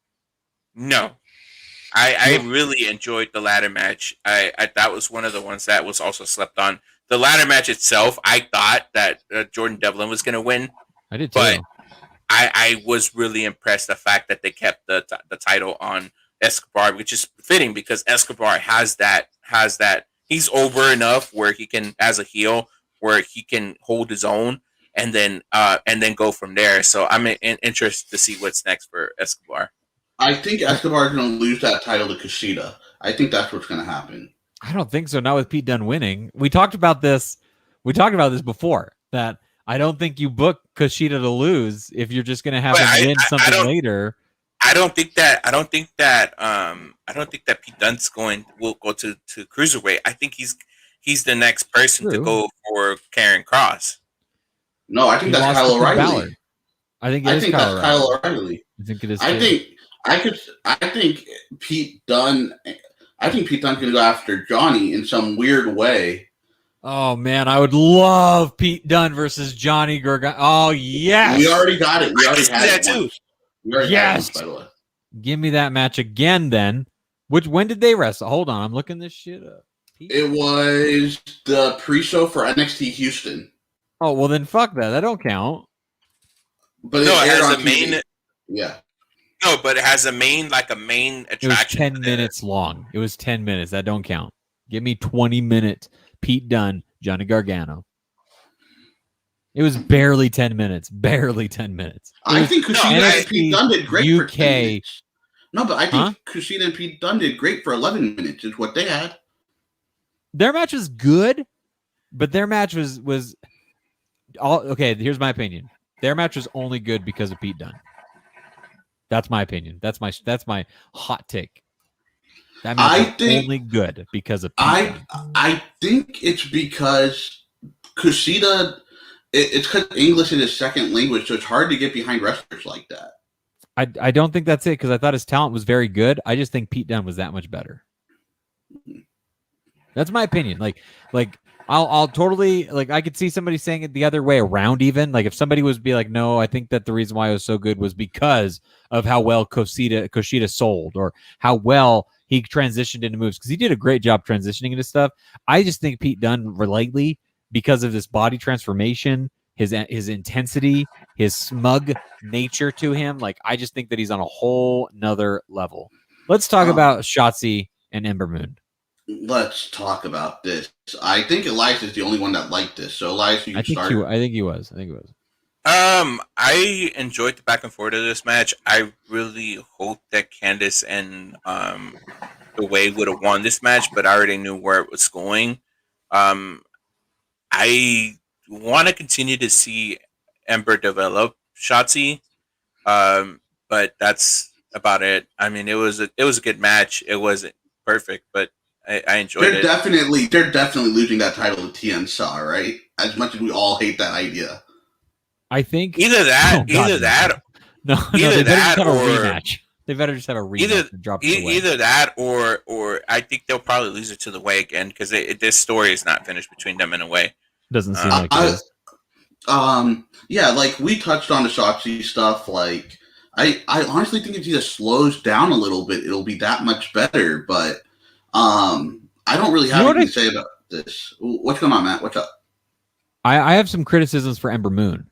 S2: No. I really enjoyed the ladder match. I that was one of the ones that was also slept on. The ladder match itself, I thought that Jordan Devlin was going to win.
S3: I did too.
S2: But I was really impressed the fact that they kept the title on Escobar, which is fitting because Escobar has that. He's over enough where he can, as a heel, where he can hold his own and then go from there. So I'm interested to see what's next for Escobar.
S1: I think Escobar is going to lose that title to Kushida. I think that's what's going to happen.
S3: I don't think so. Not with Pete Dunne winning. We talked about this before, that I don't think you book Kushida to lose if you're just going to have him win something later.
S2: I don't think that Pete Dunne's will go to cruiserweight. I think he's the next person to go for Karrion Kross.
S1: No, I think that's Kyle O'Reilly.
S3: I think that's
S1: Kyle O'Reilly.
S3: I think it is.
S1: I think Pete Dunne. I think Pete Dunne's going to go after Johnny in some weird way.
S3: Oh man, I would love Pete Dunne versus Johnny Gargano. Oh yes,
S1: we already got it. We already had it too.
S3: Yes, by the way. Give me that match again then. When did they wrestle? Hold on, I'm looking this shit up.
S1: It was the pre-show for NXT Houston.
S3: Oh well, then fuck that. That don't count.
S1: But
S2: no, it has a main.
S1: Yeah.
S2: No, but it has a main attraction.
S3: It was 10 minutes long. It was 10 minutes. That don't count. Give me 20-minute Pete Dunne, Johnny Gargano. It was barely 10 minutes. Barely 10 minutes.
S1: I think Kushida and Pete Dunne did great
S3: UK.
S1: for 10 minutes. No, but I think Kushida and Pete Dunne did great for 11 minutes is what they had.
S3: Their match was good, but their match was all okay. Here's my opinion. Their match was only good because of Pete Dunne. That's my opinion. That's my hot take. That match was only good because of Pete Dunne.
S1: I think it's because Kushida. It's because English is his second language, so it's hard to get behind wrestlers like that.
S3: I don't think that's it because I thought his talent was very good. I just think Pete Dunne was that much better. That's my opinion. Like I'll totally I could see somebody saying it the other way around even. Like if somebody was be like, no, I think that the reason why it was so good was because of how well Kushida sold or how well he transitioned into moves because he did a great job transitioning into stuff. I just think Pete Dunne lately, because of this body transformation, his intensity, his smug nature to him, I just think that he's on a whole nother level. Let's talk about Shotzi and Ember Moon.
S1: Let's talk about this. I think Elias is the only one that liked this. So Elias, you can start.
S3: I think he was.
S2: I enjoyed the back and forth of this match. I really hope that Candice and the Way would have won this match, but I already knew where it was going. I want to continue to see Ember develop Shotzi, but that's about it. I mean, it was a good match. It wasn't perfect, but I enjoyed it.
S1: They're definitely losing that title to TN Saw, right? As much as we all hate that idea.
S3: I think
S2: either that
S3: they better just have a rematch. They better just have a rematch and drop it away.
S2: Either that or I think they'll probably lose it to the Way again because this story is not finished between them in a way.
S3: Doesn't seem like it is.
S1: Yeah, we touched on the Shotzi stuff. I honestly think if he just slows down a little bit, it'll be that much better. But I don't really have anything to say about this. What's going on, Matt? What's up?
S3: I have some criticisms for Ember Moon.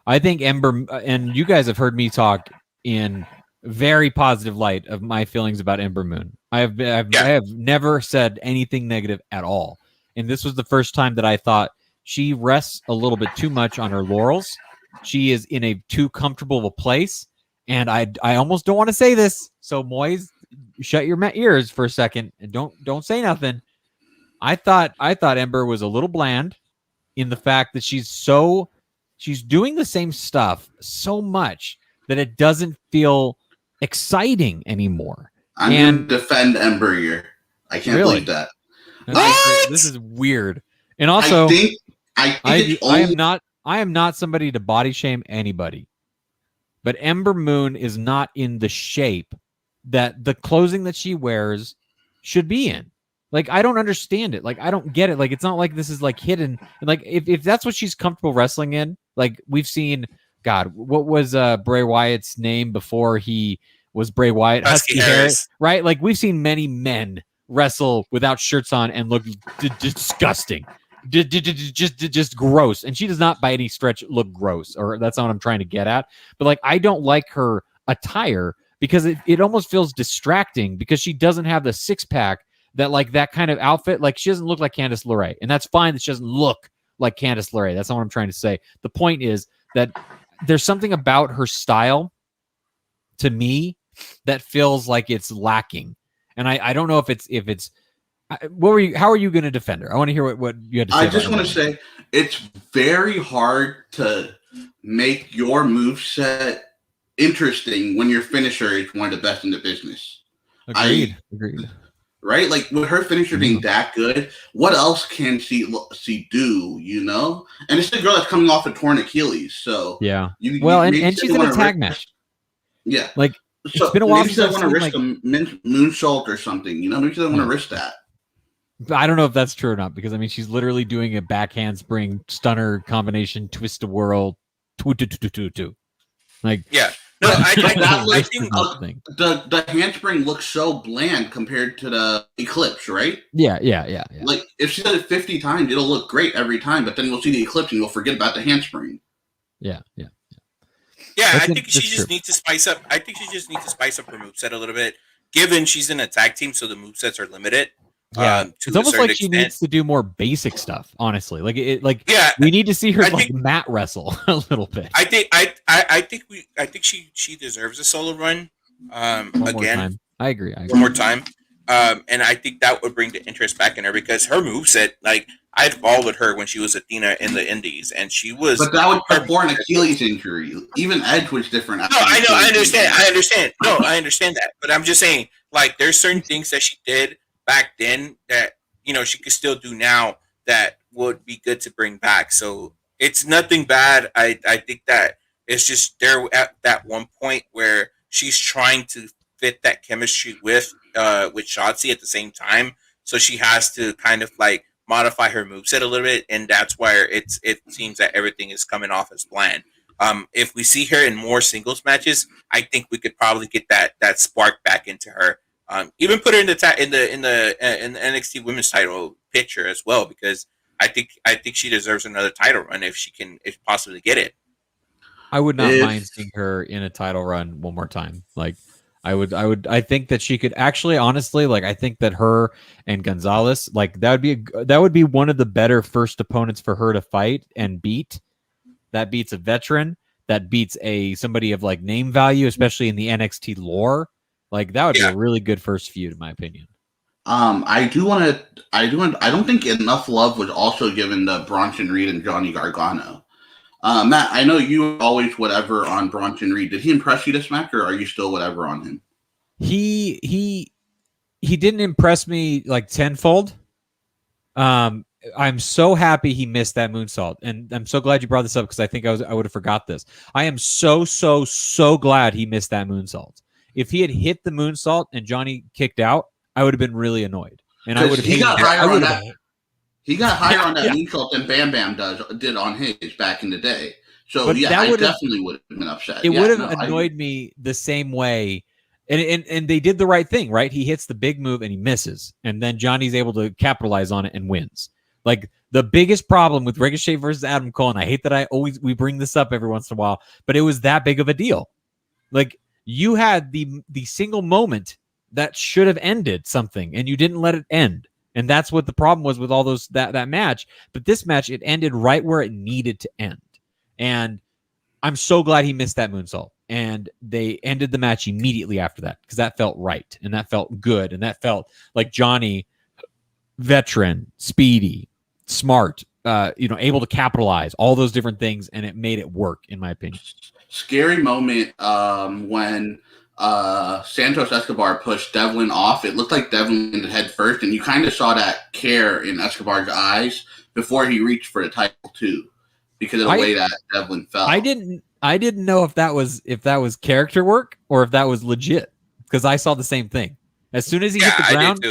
S3: I think Ember, and you guys have heard me talk in very positive light of my feelings about Ember Moon. I have never said anything negative at all. And this was the first time that I thought she rests a little bit too much on her laurels. She is in a too comfortable of a place. And I almost don't want to say this. So Moise, shut your ears for a second and don't say nothing. I thought Ember was a little bland in the fact that she's doing the same stuff so much that it doesn't feel exciting anymore.
S1: I'm going to defend Ember here. I can't believe that.
S3: This is weird. And also, I am not somebody to body shame anybody, but Ember Moon is not in the shape that the clothing that she wears should be in. Like, I don't understand it. Like, I don't get it. Like, it's not like this is like hidden. And like, if that's what she's comfortable wrestling in, like we've seen, God, what was Bray Wyatt's name before he was Bray Wyatt?
S2: Husky Harris,
S3: right? Like, we've seen many men wrestle without shirts on and look disgusting, just gross. And she does not by any stretch look gross, or that's not what I'm trying to get at. But like, I don't like her attire because it almost feels distracting because she doesn't have the six pack that like that kind of outfit. Like, she doesn't look like Candice LeRae, and that's fine that she doesn't look like Candice LeRae. That's not what I'm trying to say. The point is that there's something about her style to me that feels like it's lacking. And I don't know if it's how are you going to defend her? I want to hear what you had to say.
S1: I just want to say it's very hard to make your moveset interesting when your finisher is one of the best in the business.
S3: Agreed.
S1: Right? Like, with her finisher being that good, what else can she do, you know? And it's the girl that's coming off a torn Achilles, so...
S3: Yeah. And she's in a tag match.
S1: Yeah.
S3: Like,
S1: so
S3: it's been a while
S1: since I want to risk a moonsault or something, you know? Maybe she doesn't want to risk that.
S3: I don't know if that's true or not, because, I mean, she's literally doing a back handspring, stunner combination, twist a whirl, two. Like...
S2: Yeah. No, I think
S1: the handspring looks so bland compared to the Eclipse, right?
S3: Yeah.
S1: Like, if she does it 50 times, it'll look great every time, but then you'll see the Eclipse and you'll forget about the handspring.
S2: Yeah, I think she just needs to spice up. I think she just needs to spice up her moveset a little bit, given she's in a tag team, so the movesets are limited.
S3: Yeah, it's almost like she needs to do more basic stuff. Honestly, we need to see her mat wrestle a little bit.
S2: I think she deserves a solo run. Again,
S3: I agree.
S2: One more time, and I think that would bring the interest back in her, because her moveset, like, I'd followed her when she was Athena in the Indies, and she was.
S1: But that was before an Achilles injury. Even Edge was different.
S2: No, I know. I understand. No, I understand that. But I'm just saying, like, there's certain things that she did back then that, you know, she could still do now that would be good to bring back. So it's nothing bad. I think that it's just there at that one point where she's trying to fit that chemistry with Shotzi at the same time. So she has to kind of like modify her moveset a little bit, and that's where it seems that everything is coming off as planned. If we see her in more singles matches, I think we could probably get that spark back into her. Even put her in the NXT Women's Title picture as well, because I think she deserves another title run if possibly get it.
S3: I would not mind seeing her in a title run one more time. Like, I think that she could actually, honestly, like, I think that her and Gonzalez, like, that would be one of the better first opponents for her to fight and beat. That beats a veteran. That beats somebody of like name value, especially in the NXT lore. Like, that would be a really good first feud, in my opinion.
S1: I don't think enough love was also given to Bronson Reed and Johnny Gargano. Matt, I know you were always whatever on Bronson Reed. Did he impress you this match, or are you still whatever on him?
S3: He didn't impress me like tenfold. I'm so happy he missed that moonsault, and I'm so glad you brought this up, because I think I would have forgot this. I am so glad he missed that moonsault. If he had hit the moonsault and Johnny kicked out, I would have been really annoyed, and I would have. He got higher on that.
S1: He got higher on that moonsault than Bam Bam did on his back in the day. So I definitely would have been upset.
S3: It would have annoyed me the same way. And they did the right thing, right? He hits the big move and he misses, and then Johnny's able to capitalize on it and wins. Like, the biggest problem with Ricochet versus Adam Cole, and I hate that we bring this up every once in a while, but it was that big of a deal. Like, you had the single moment that should have ended something, and you didn't let it end. And that's what the problem was with all those that match. But this match, it ended right where it needed to end. And I'm so glad he missed that moonsault. And they ended the match immediately after that, because that felt right, and that felt good, and that felt like Johnny, veteran, speedy, smart, able to capitalize, all those different things, and it made it work, in my opinion.
S1: Scary moment when Santos Escobar pushed Devlin off. It looked like Devlin landed head first, and you kind of saw that care in Escobar's eyes before he reached for the title too, because of the way that Devlin fell.
S3: I didn't know if that was character work or if that was legit, because I saw the same thing. As soon as he hit the ground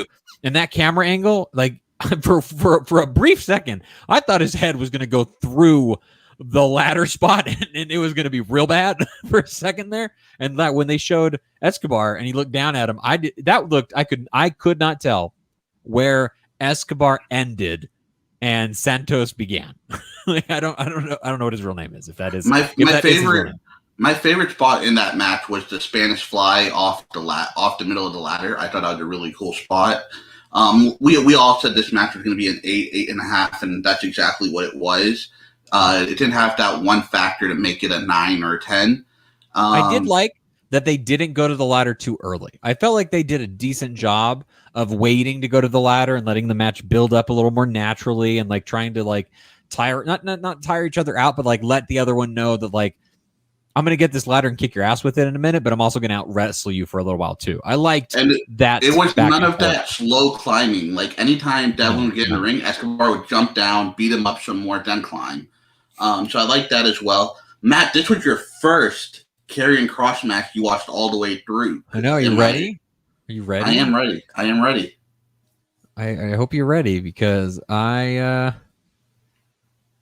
S3: and that camera angle, like for a brief second, I thought his head was going to go through the ladder spot and it was going to be real bad for a second there. And that when they showed Escobar and he looked down at him, I could not tell where Escobar ended and Santos began. Like, I don't know what his real name is. If that is
S1: my favorite spot in that match was the Spanish Fly off the middle of the ladder. I thought that was a really cool spot. We all said this match was going to be an 8.5, and that's exactly what it was. It didn't have that one factor to make it a 9 or a 10.
S3: I did like that they didn't go to the ladder too early. I felt like they did a decent job of waiting to go to the ladder and letting the match build up a little more naturally, and like trying to like not tire each other out, but like let the other one know that like, I'm going to get this ladder and kick your ass with it in a minute, but I'm also going to out wrestle you for a little while too. I liked that.
S1: It was none of that slow climbing. Like anytime Devlin would get in the ring, Escobar would jump down, beat him up some more, then climb. So I like that as well. Matt, this was your first Karrion Kross match you watched all the way through.
S3: I know. Are you ready? Are you ready?
S1: I am ready.
S3: I hope you're ready, because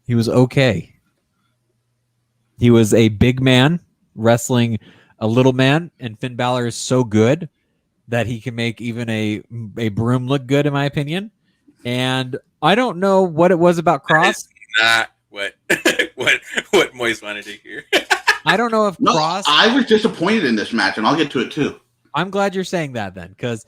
S3: he was okay. He was a big man wrestling a little man, and Finn Balor is so good that he can make even a broom look good, in my opinion. And I don't know what it was about Kross.
S2: Not what Moise wanted to hear.
S3: I don't know if Kross.
S1: I was disappointed in this match, and I'll get to it too.
S3: I'm glad you're saying that then, because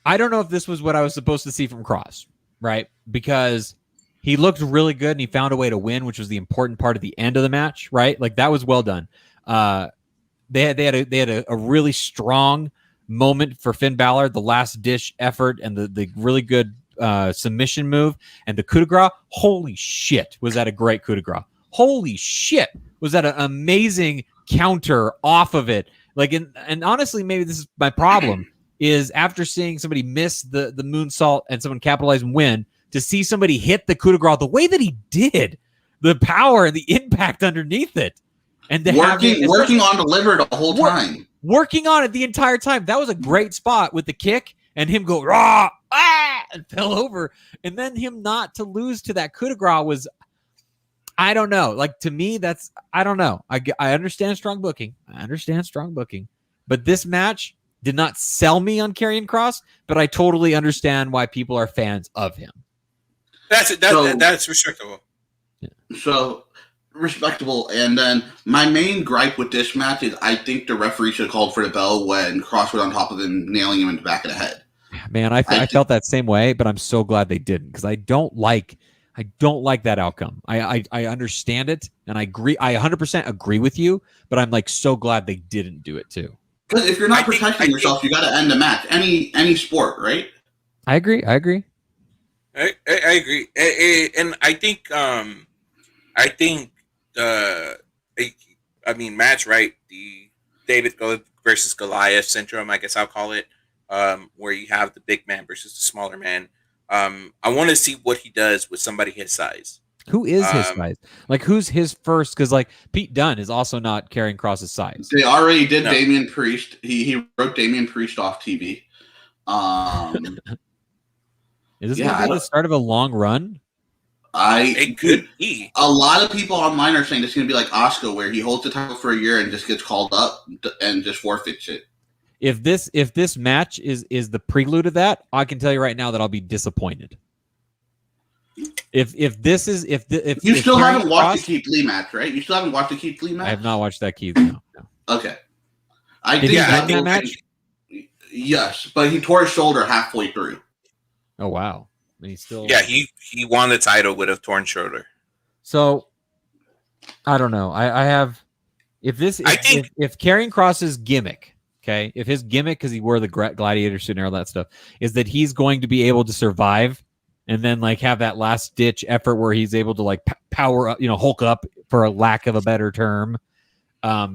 S3: I don't know if this was what I was supposed to see from Kross, right? Because he looked really good and he found a way to win, which was the important part of the end of the match, right? Like that was well done. They had a really strong moment for Finn Balor, the last dish effort and the really good submission move and the coup de grace. Holy shit, was that a great coup de grace? Holy shit, was that an amazing counter off of it? Like, and honestly, maybe this is my problem, is after seeing somebody miss the moonsault and someone capitalize and win, to see somebody hit the coup de grace the way that he did, the power and the impact underneath it, and to
S1: working on the liver the whole time,
S3: working on it the entire time. That was a great spot with the kick and him go rah and fell over, and then him not to lose to that coup de grace was, I don't know. Like, to me, that's, I don't know. I understand strong booking. But this match did not sell me on Karrion Kross, but I totally understand why people are fans of him.
S2: That's respectable.
S1: Yeah. So respectable. And then my main gripe with this match is I think the referee should have called for the bell when Kross was on top of him, nailing him in the back of the head.
S3: Man, I felt that same way, but I'm so glad they didn't, because I don't like that outcome. I understand it, and I agree. I 100% agree with you, but I'm like so glad they didn't do it too.
S1: Because if you're not protecting yourself, you got to end the match. Any sport, right?
S3: I agree.
S2: I agree, and I think Matt's right. The David versus Goliath syndrome, I guess I'll call it, where you have the big man versus the smaller man. I want to see what he does with somebody his size.
S3: Who is his size? Like, who's his first? Because like Pete Dunne is also not Karrion Kross's size.
S1: They already did Damian Priest. He wrote Damian Priest off TV.
S3: Is this going to be the start of a long run?
S2: It could be.
S1: A lot of people online are saying it's going to be like Asuka, where he holds the title for a year and just gets called up and just forfeits it.
S3: If this match is the prelude to that, I can tell you right now that I'll be disappointed. If you
S1: still haven't watched the Keith Lee match, right? You still haven't watched the Keith Lee match?
S3: I have not watched that Keith. No.
S1: Okay.
S3: Did he win that match?
S1: Yes, but he tore his shoulder halfway through.
S3: Oh wow! And he still.
S2: Yeah, he won the title with a torn shoulder.
S3: So I don't know. I have if Karrion Kross's gimmick. Okay, if his gimmick, because he wore the gladiator suit and all that stuff, is that he's going to be able to survive and then like have that last ditch effort where he's able to like power up, Hulk up, for a lack of a better term,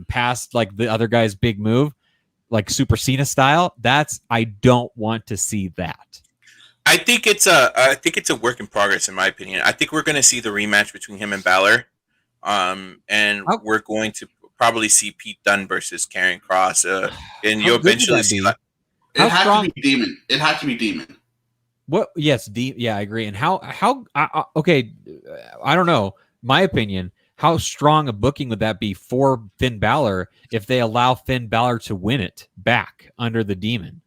S3: past like the other guy's big move. like Super Cena style. I don't want to see that.
S2: I think it's a work in progress, in my opinion. I think we're going to see the rematch between him and Balor, and we're going to probably see Pete Dunne versus Karrion Kross, and you'll eventually see that.
S1: It has to be Demon. It has to be Demon.
S3: What? Yes, yeah, I agree. And okay, I don't know. My opinion. How strong a booking would that be for Finn Balor if they allow Finn Balor to win it back under the Demon?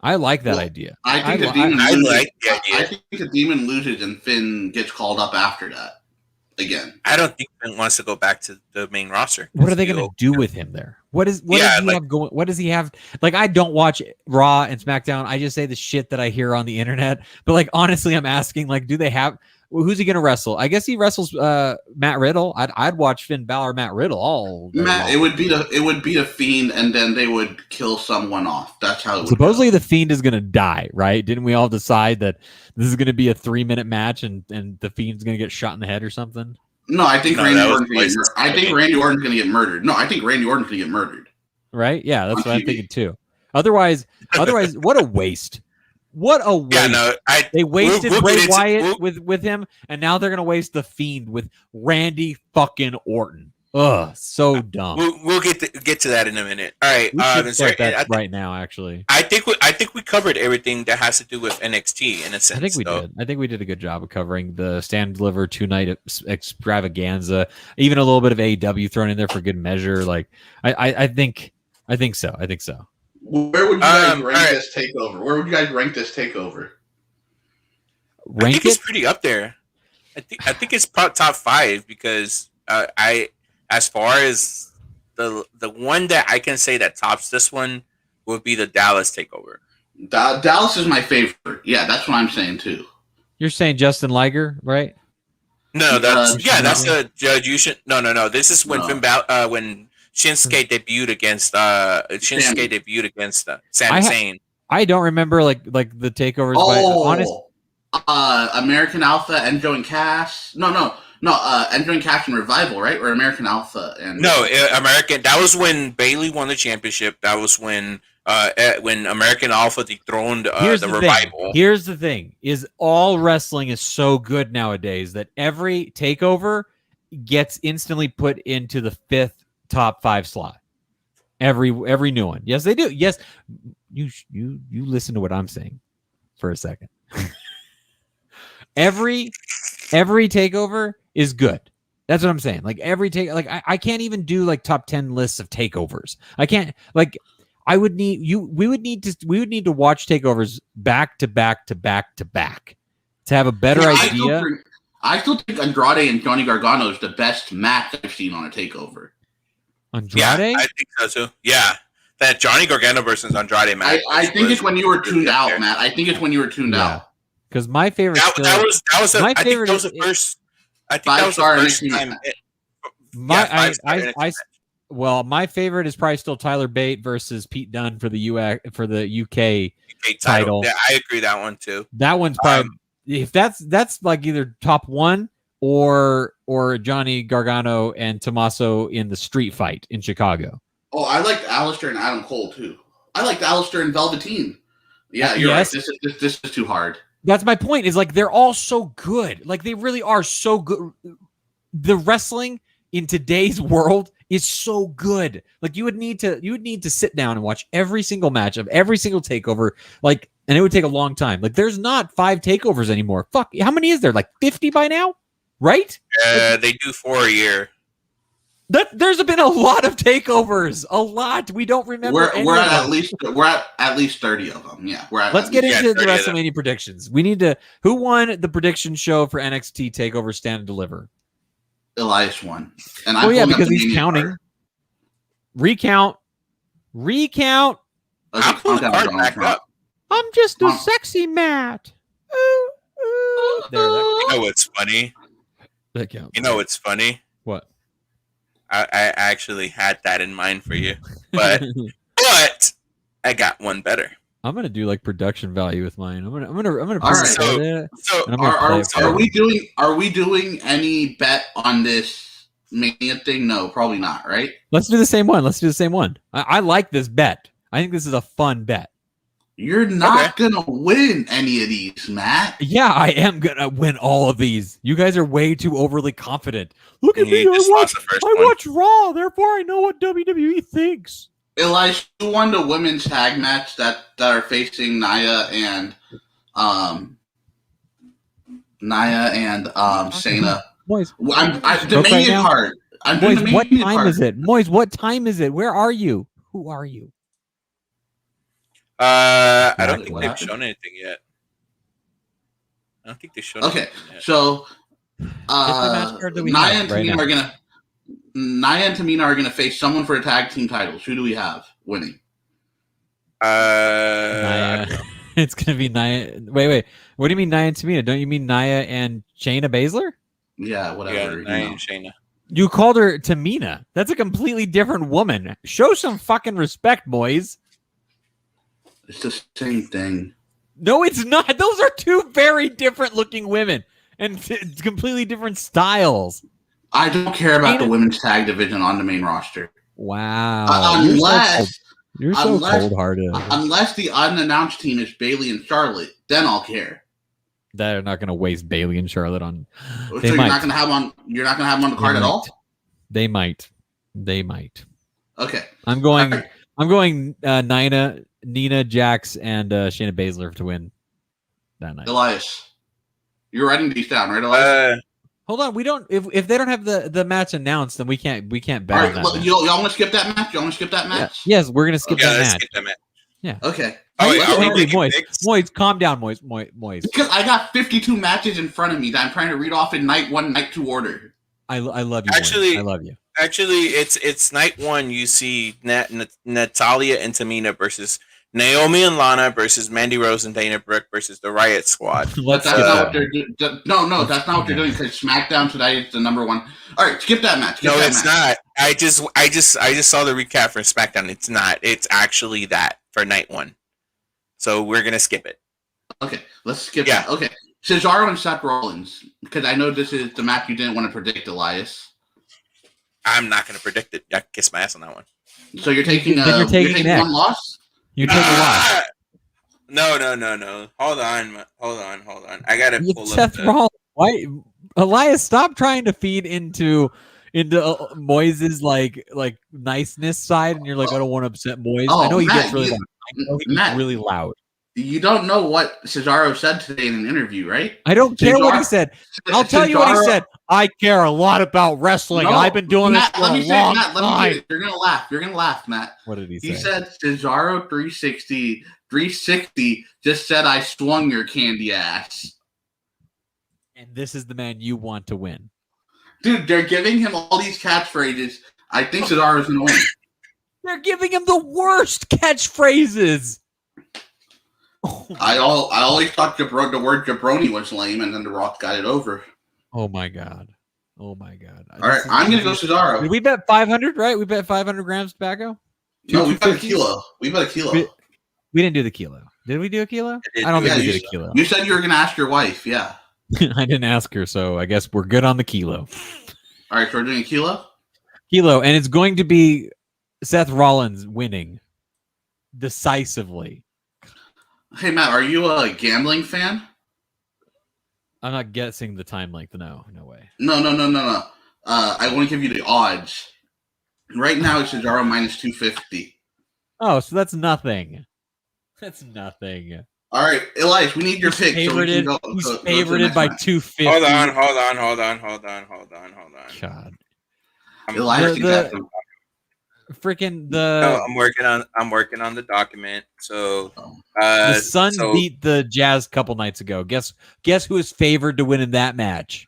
S3: I like that idea.
S1: I think the Demon loses. I think the Demon loses and Finn gets called up after that again.
S2: I don't think Finn wants to go back to the main roster.
S3: What are they going to do with him there? What does he have going? What does he have? Like, I don't watch Raw and SmackDown. I just say the shit that I hear on the internet. But like, honestly, I'm asking, like, do they have? Who's he going to wrestle? I guess he wrestles Matt Riddle. I'd watch Finn Balor, Matt Riddle all.
S1: It would be the Fiend, and then they would kill someone off. That's how. It would
S3: Supposedly, the Fiend is going to die, right? Didn't we all decide that this is going to be a 3-minute match, and the Fiend's going to get shot in the head or something?
S1: No, I think Randy Orton's going to get murdered. No, I think Randy Orton's going to get murdered.
S3: Right? Yeah, that's what I'm thinking too. Otherwise, what a waste. What a waste. Yeah, no, they wasted Bray Wyatt with him, and now they're going to waste the Fiend with Randy fucking Orton. Ugh, so dumb.
S2: We'll get to that in a minute. All right,
S3: we should that right now. Actually,
S2: I think we covered everything that has to do with NXT in a sense.
S3: I think we did. I think we did a good job of covering the Stand and Deliver 2-night extravaganza, even a little bit of AEW thrown in there for good measure. Like, I think so. I think so.
S1: Where would you guys rank this takeover? Where would you guys rank this takeover?
S2: I think it's pretty up there. I think it's top 5 because as far as the one that I can say that tops this one would be the Dallas takeover.
S1: Dallas is my favorite. Yeah, that's what I'm saying too.
S3: You're saying Justin Liger, right?
S2: No, that's a judge. You should no. This is when when Shinsuke debuted against Sami Zayn.
S3: I don't remember like the takeovers.
S1: American Alpha, Enjo and Cass. No. Enjo and Cass and Revival, right? Or American Alpha and
S2: American. That was when Bayley won the championship. That was when American Alpha dethroned the Revival.
S3: Here's the thing: is all wrestling is so good nowadays that every takeover gets instantly put into the 5th top 5 slot. Every new one. Yes, they do. Yes, you listen to what I'm saying for a second. Every takeover is good. That's what I'm saying. Like I can't even do like top 10 lists of takeovers. I can't we would need to watch takeovers back to back to back to back to have a better idea.
S1: I still think Andrade and Johnny Gargano is the best match I've seen on a takeover.
S3: Andrade?
S2: Yeah, I think so too. Yeah. That Johnny Gargano versus Andrade match.
S1: I think it's when you were tuned out, Matt. I think it's when you were tuned out.
S3: Because my favorite
S2: that was the first time.
S3: My favorite is probably still Tyler Bate versus Pete Dunne for the UK title.
S2: Yeah, I agree that one too.
S3: That one's probably if that's like either top 1 or Johnny Gargano and Tommaso in the street fight in Chicago.
S1: Oh, I liked Alistair and Adam Cole too. I liked Alistair and Velveteen. Yeah, you're right. This is too hard.
S3: That's my point. Is like they're all so good. Like they really are so good. The wrestling in today's world is so good. Like you would need to sit down and watch every single match of every single takeover. Like, and it would take a long time. Like there's not 5 takeovers anymore. Fuck, how many is there? Like 50 by now, right?
S2: They do 4 a year.
S3: There's been a lot of takeovers. A lot. We don't remember.
S1: We're at least 30 of them. Yeah.
S3: Let's get into the WrestleMania predictions. We need to. Who won the prediction show for NXT Takeover Stand and Deliver?
S1: Elias won. And
S3: because he's counting. Recount.
S2: I'm pulling the card back up.
S3: I'm just a sexy Matt. Ooh, ooh.
S2: There, you know what's funny?
S3: That counts.
S2: You know what's funny?
S3: What?
S2: I actually had that in mind for you, but I got one better.
S3: I'm gonna do like production value with mine. I'm gonna.
S1: All right. So are we doing any bet on this Mania thing? No, probably not, right?
S3: Let's do the same one. I like this bet. I think this is a fun bet.
S1: You're not going to win any of these, Matt.
S3: Yeah, I am going to win all of these. You guys are way too overly confident. Look at me. I watch Raw. Therefore, I know what WWE thinks.
S1: Elijah, who won the women's tag match that are facing Nia and Shayna?
S3: Moise,
S1: the Mania card.
S3: Moise, what time is it? Moise, what time is it? Where are you? Who are you?
S2: I don't think they've shown anything yet. Anything yet.
S1: So Nia and Tamina are gonna face someone for the tag team titles. Who do we have winning?
S3: Nia. It's gonna be Nia. Wait. What do you mean Nia and Tamina? Don't you mean Nia and Shayna Baszler?
S1: Yeah, whatever.
S2: Yeah, Nia and Shayna.
S3: You called her Tamina. That's a completely different woman. Show some fucking respect, boys.
S1: It's the same thing.
S3: No, it's not. Those are two very different looking women and completely different styles.
S1: I don't care about the women's tag division on the main roster.
S3: Wow. You're so cold-hearted.
S1: Unless the unannounced team is Bayley and Charlotte, then I'll care.
S3: They're not going to waste Bayley and Charlotte on.
S1: So you're not going to have them on the card at all?
S3: They might.
S1: Okay.
S3: I'm going Nina, Jax, and Shayna Baszler to win that night.
S1: Elias, you're writing these down, right, Elias?
S3: Hold on, we don't. If they don't have the match announced, then we can't bet
S1: all
S3: on
S1: right,
S3: that.
S1: Well, y'all want to skip that match?
S3: Yeah. Yes, we're gonna skip that match. Yeah.
S1: Okay.
S3: Moise, calm down, Moise.
S1: Because I got 52 matches in front of me that I'm trying to read off in night 1, night 2 order.
S3: I love you.
S2: Actually,
S3: I love you.
S2: Actually, it's night 1. You see Natalia and Tamina versus Naomi and Lana versus Mandy Rose and Dana Brooke versus the Riot Squad.
S1: That's not what they're doing. No, that's not what they're doing because SmackDown tonight is the number 1. All right, skip that match.
S2: Not. I just saw the recap for SmackDown. It's not. It's actually that for night 1. So we're gonna skip it.
S1: Okay, let's skip that. Okay, Cesaro and Seth Rollins, because I know this is the match you didn't want to predict, Elias.
S2: I'm not gonna predict it. I kiss my ass on that one.
S1: So you're taking one loss.
S3: You take a loss.
S2: No. Hold on. I gotta pull
S3: Seth Rollins. Why, Elias? Stop trying to feed into Moise's like niceness side, and you're like, I don't want to upset Moise. I know he gets really loud. I know he gets really loud.
S1: You don't know what Cesaro said today in an interview, right?
S3: I don't care what he said. I'll tell you what he said. I care a lot about wrestling. I've been doing this for a long time.
S1: You're gonna laugh, Matt.
S3: What did he say?
S1: He said Cesaro 360 just said I swung your candy ass.
S3: And this is the man you want to win.
S1: Dude, they're giving him all these catchphrases. I think Cesaro's gonna win.
S3: They're giving him the worst catchphrases.
S1: I always thought the word jabroni was lame, and then The Rock got it over.
S3: Oh my god! All
S1: right, I'm gonna go Cesaro.
S3: Did we bet 500? Right? We bet 500 grams tobacco.
S1: No, we bet a kilo. We
S3: didn't do the kilo. Did we do a kilo? I don't think we did a kilo.
S1: You said you were gonna ask your wife. Yeah.
S3: I didn't ask her, so I guess we're good on the kilo.
S1: All right, so we're doing a kilo.
S3: And it's going to be Seth Rollins winning decisively.
S1: Hey Matt, are you a gambling fan?
S3: I'm not guessing the time length. No way.
S1: No. I want to give you the odds. Right now, it's Cesaro minus 250.
S3: Oh, so that's nothing. That's nothing.
S1: All right, Elias, we need your pick.
S3: He's favorited by 250.
S2: Hold on.
S3: God.
S1: Elias,
S2: I'm working on the document. So
S3: the Suns beat the Jazz a couple nights ago. Guess who is favored to win in that match?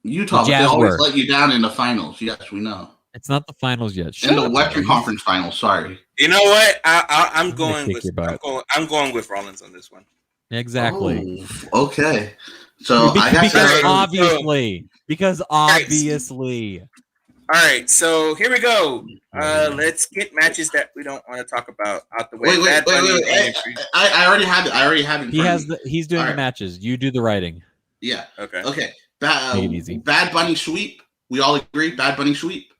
S1: Utah. They always let you down in the finals. Yes, we know.
S3: It's not the finals yet.
S1: In the Western Conference Finals. Sorry.
S2: You know what? I'm going with Rollins on this one.
S3: Exactly.
S1: Oh, okay. So
S3: because obviously.
S2: All right, so here we go. Let's get matches that we don't want to talk about out the way.
S1: Wait. I already have it.
S3: He's doing the matches. You do the writing.
S1: Yeah.
S2: Okay.
S3: Make it easy.
S1: Bad Bunny sweep. We all agree? Bad Bunny sweep?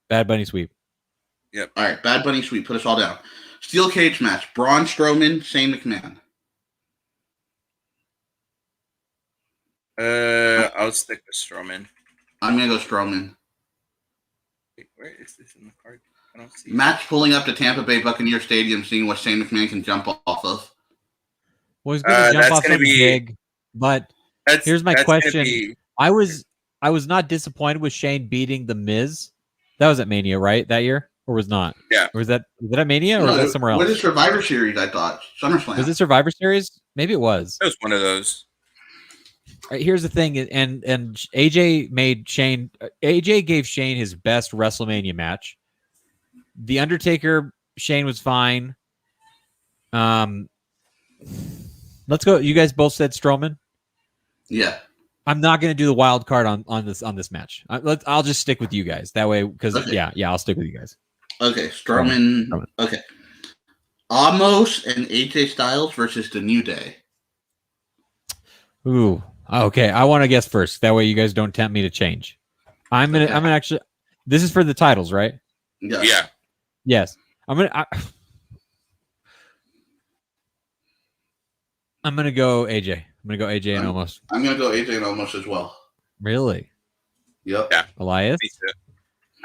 S3: Bad Bunny sweep.
S2: Yep.
S1: All right, Bad Bunny sweep. Put us all down. Steel cage match. Braun Strowman, Shane McMahon.
S2: I'll stick with Strowman.
S1: I'm going to go Strowman.
S2: Wait, where is this in the card? I don't see
S1: Match pulling up to Tampa Bay Buccaneer Stadium, seeing what Shane McMahon can jump off of.
S3: Well, he's going to jump off something big, but here's my question. I was not disappointed with Shane beating The Miz. That was at Mania, right? That year? Or was not?
S2: Yeah.
S3: Or was that at Mania or was that somewhere else?
S1: What is Survivor Series, I thought? SummerSlam.
S3: Was it Survivor Series? Maybe it was.
S2: It was one of those.
S3: Right, here's the thing, and AJ gave Shane his best WrestleMania match. The Undertaker, Shane was fine. Let's go. You guys both said Strowman?
S1: Yeah.
S3: I'm not going to do the wild card on this match. I'll just stick with you guys that way because I'll stick with you guys.
S1: Okay, Strowman. Okay, Amos and AJ Styles versus the New Day.
S3: Ooh, okay. I want to guess first. That way you guys don't tempt me to change. I'm gonna actually. This is for the titles, right?
S1: Yeah.
S3: Yes. I'm gonna go AJ. I'm gonna go AJ and Omos.
S1: I'm gonna go AJ and Omos as well.
S3: Really?
S1: Yep.
S2: Yeah.
S3: Elias?
S2: Me too.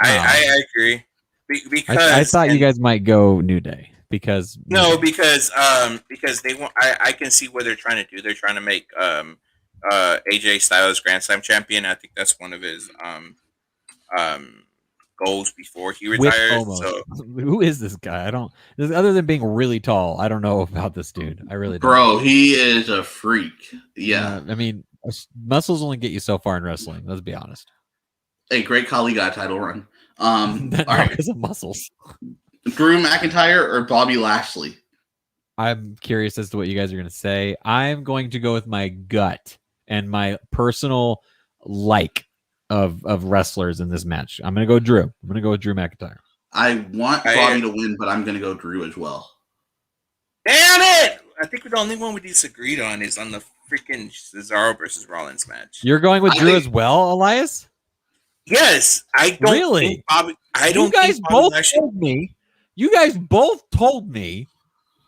S2: I agree. Because
S3: I thought you guys might go New Day because
S2: because they want. I can see what they're trying to do. They're trying to make AJ Styles Grand Slam champion. I think that's one of his goals before he retires. So
S3: who is this guy? Other than being really tall, I don't know about this dude. I really don't.
S1: Bro, he is a freak. Yeah.
S3: I mean, muscles only get you so far in wrestling. Let's be honest.
S1: Hey, great Khali got a title run.
S3: Not
S1: all right.
S3: because of muscles.
S1: Drew McIntyre or Bobby Lashley?
S3: I'm curious as to what you guys are going to say. I'm going to go with my gut and my personal like of wrestlers in this match. I'm going to go Drew. I'm going to go with Drew McIntyre.
S1: I want Bobby to win, but I'm going to go Drew as well.
S2: Damn it! I think the only one we disagreed on is on the freaking Cesaro versus Rollins match.
S3: You're going with Drew as well, Elias?
S2: Yes, I don't
S3: really.
S2: Think Bobby, I don't.
S3: You guys both told me. You guys both told me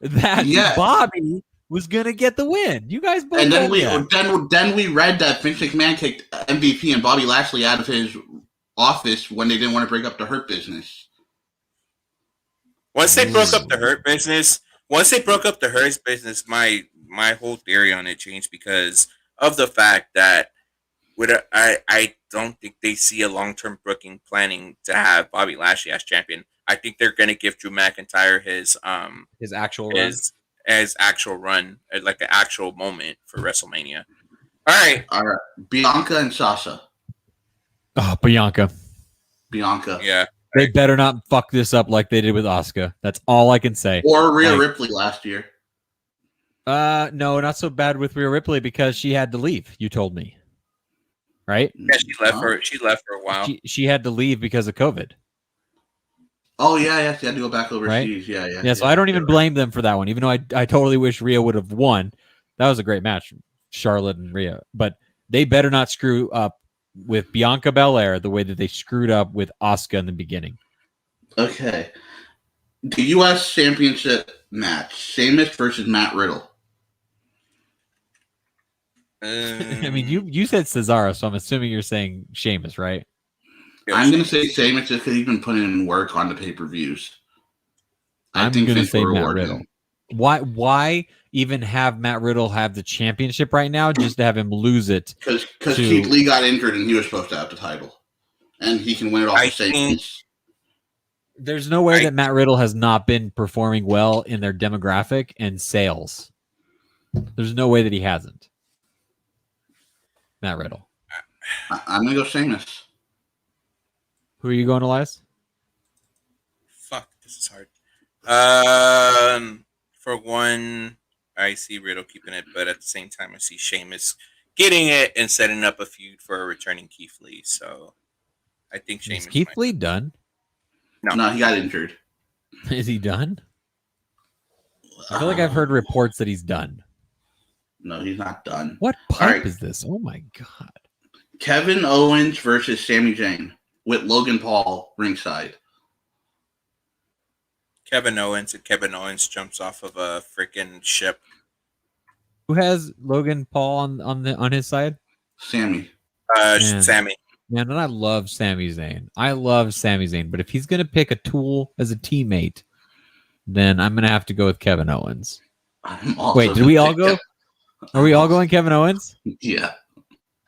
S3: that Bobby was gonna get the win. You guys both. And then we
S1: read that Vince McMahon kicked MVP and Bobby Lashley out of his office when they didn't want to break up the Hurt Business.
S2: Once they broke up the Hurt Business, my whole theory on it changed because of the fact that I don't think they see a long-term booking planning to have Bobby Lashley as champion. I think they're going to give Drew McIntyre his actual run, like an actual moment for WrestleMania. All right.
S1: Bianca and Sasha.
S3: Oh, Bianca.
S2: Yeah.
S3: They better not fuck this up like they did with Asuka. That's all I can say.
S1: Or Rhea Ripley last year.
S3: No, not so bad with Rhea Ripley because she had to leave. You told me. Right?
S2: Yeah, she left for a while.
S3: She had to leave because of COVID.
S1: Oh yeah, she had to go back overseas. Right? Yeah.
S3: So I don't even blame them for that one, even though I totally wish Rhea would have won. That was a great match, Charlotte and Rhea. But they better not screw up with Bianca Belair the way that they screwed up with Asuka in the beginning.
S1: Okay. The U.S. Championship match: Sheamus versus Matt Riddle.
S3: I mean, you said Cesaro, so I'm assuming you're saying Sheamus, right?
S1: I'm going to say Sheamus just because he's been putting in work on the pay-per-views.
S3: I'm going to say Matt Riddle. Why even have Matt Riddle have the championship right now just to have him lose it?
S1: Because Keith Lee got injured and he was supposed to have the title. And he can win it off the Sheamus.
S3: There's no way that Matt Riddle has not been performing well in their demographic and sales. There's no way that he hasn't. Matt Riddle.
S1: I'm going to go Sheamus.
S3: Who are you going, Elias?
S2: Fuck, this is hard. For one, I see Riddle keeping it, but at the same time, I see Sheamus getting it and setting up a feud for a returning Keith Lee. So I think Sheamus.
S3: Is Keith Lee done?
S1: No, he got injured.
S3: Is he done? I feel like I've heard reports that he's done.
S1: No, he's not done.
S3: What pipe is this? Oh my god!
S1: Kevin Owens versus Sami Zayn with Logan Paul ringside.
S2: Kevin Owens, and Kevin Owens jumps off of a freaking ship.
S3: Who has Logan Paul on his side?
S1: Sami.
S2: Sami.
S3: Man, and I love Sami Zayn. But if he's gonna pick a tool as a teammate, then I'm gonna have to go with Kevin Owens. Wait, did we all go? Are we all going Kevin Owens?
S1: Yeah.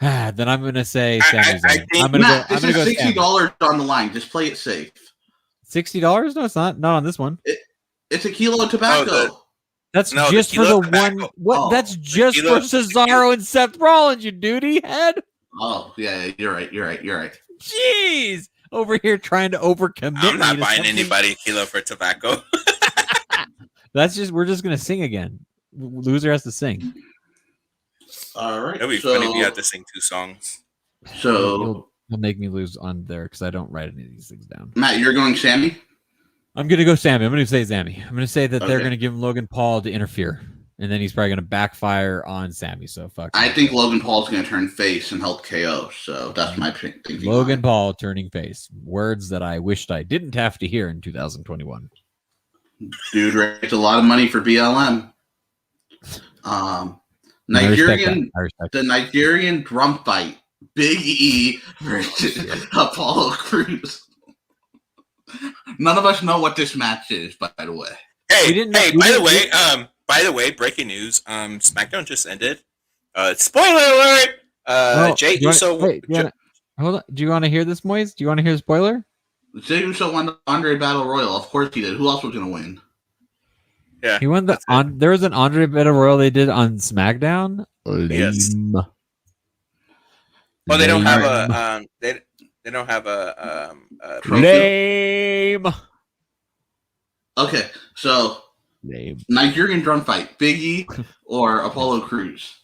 S3: Then I'm gonna say Sami Zayn. I'm gonna
S1: Matt,
S3: go.
S1: this is $60 on the line. Just play it safe.
S3: $60? No, it's not. Not on this one.
S1: It's a kilo of tobacco.
S3: That's just for the one. What? Oh, that's just for Cesaro and Seth Rollins, you duty head.
S1: Oh yeah, you're right.
S3: Jeez, over here trying to overcommit.
S2: I'm not buying anybody a kilo for tobacco.
S3: We're just gonna sing again. Loser has to sing.
S1: All right.
S2: It'll be funny if you have to sing 2 songs.
S1: So
S3: you'll make me lose on there because I don't write any of these things down.
S1: Matt, you're going Sami?
S3: I'm going to go Sami. I'm going to say Sami. I'm going to say that they're going to give Logan Paul to interfere. And then he's probably going to backfire on Sami. So fuck.
S1: I think Logan Paul's going to turn face and help KO. So that's my thinking.
S3: Logan Paul turning face. Words that I wished I didn't have to hear in 2021.
S1: Dude raised a lot of money for BLM. The Nigerian drum fight. Big E versus Apollo Crews. None of us know what this match is, by the way.
S2: By the way, breaking news. SmackDown just ended. Spoiler alert! Jey Uso.
S3: Hold on. Do you want to hear this, Moise? Do you want to hear the spoiler?
S1: Jey Uso won the Andre Battle Royal. Of course he did. Who else was going to win?
S2: Yeah,
S3: he won there was an Andre Battle Royal they did on SmackDown. Lame.
S2: Yes. Well, they don't have a they don't have a
S3: lame.
S1: Okay, so
S3: lame.
S1: Nigerian drum fight, Big E or Apollo Crews?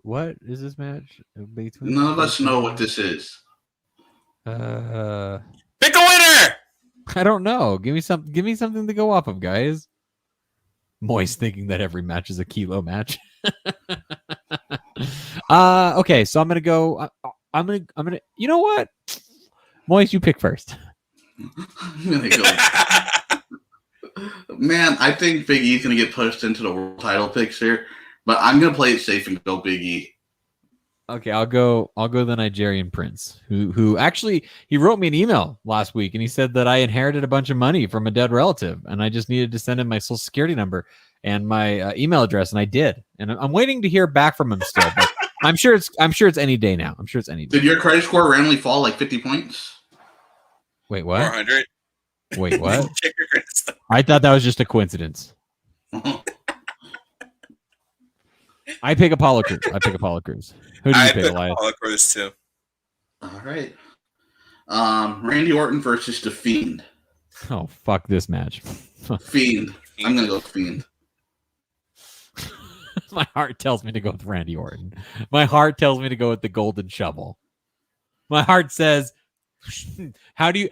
S3: What is this match between?
S1: None of us know what this is.
S2: Pick a winner.
S3: I don't know. Give me something to go off of, guys. Moist thinking that every match is a kilo match. Okay, so I'm gonna go. I'm gonna. You know what? Moist, you pick first.
S1: I'm gonna go. Man, I think Big E's gonna get pushed into the world title picture, but I'm gonna play it safe and go Big E.
S3: Okay, I'll go the Nigerian prince who actually he wrote me an email last week and he said that I inherited a bunch of money from a dead relative and I just needed to send him my social security number and my email address, and I did. And I'm waiting to hear back from him still. But I'm sure it's any day now. I'm sure it's any day.
S1: Did your credit score randomly fall like 50 points?
S3: Wait, what?
S2: 400.
S3: Wait, what? I thought that was just a coincidence. I pick Apollo Crews. Who do you pick, Elias?
S2: Apollo Crews too.
S1: All right. Randy Orton versus The Fiend.
S3: Oh, fuck this match.
S1: Fiend. I'm going to go Fiend.
S3: My heart tells me to go with Randy Orton. My heart tells me to go with the golden shovel. My heart says, how do you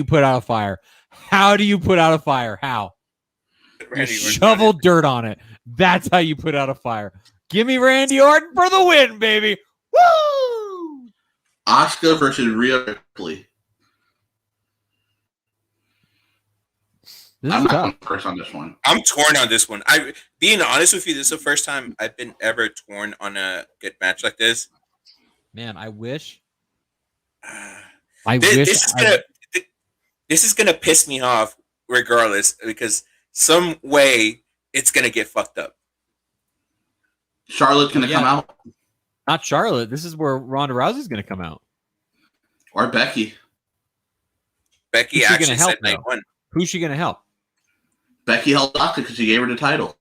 S3: put out a fire? How do you put out a fire? How? You shovel dirt on it. That's how you put out a fire. Give me Randy Orton for the win, baby. Woo!
S1: Asuka versus Rhea Ripley. I'm not going first on this one.
S2: I'm torn on this one. Being honest with you, this is the first time I've been ever torn on a good match like this.
S3: Man, I wish.
S2: This is gonna piss me off regardless, because some way it's gonna get fucked up.
S1: Charlotte's gonna come out.
S3: Not Charlotte. This is where Ronda Rousey's gonna come out.
S1: Or Becky.
S2: Becky actually said night one.
S3: Who's she gonna help?
S1: Becky helped Asuka because she gave her the title.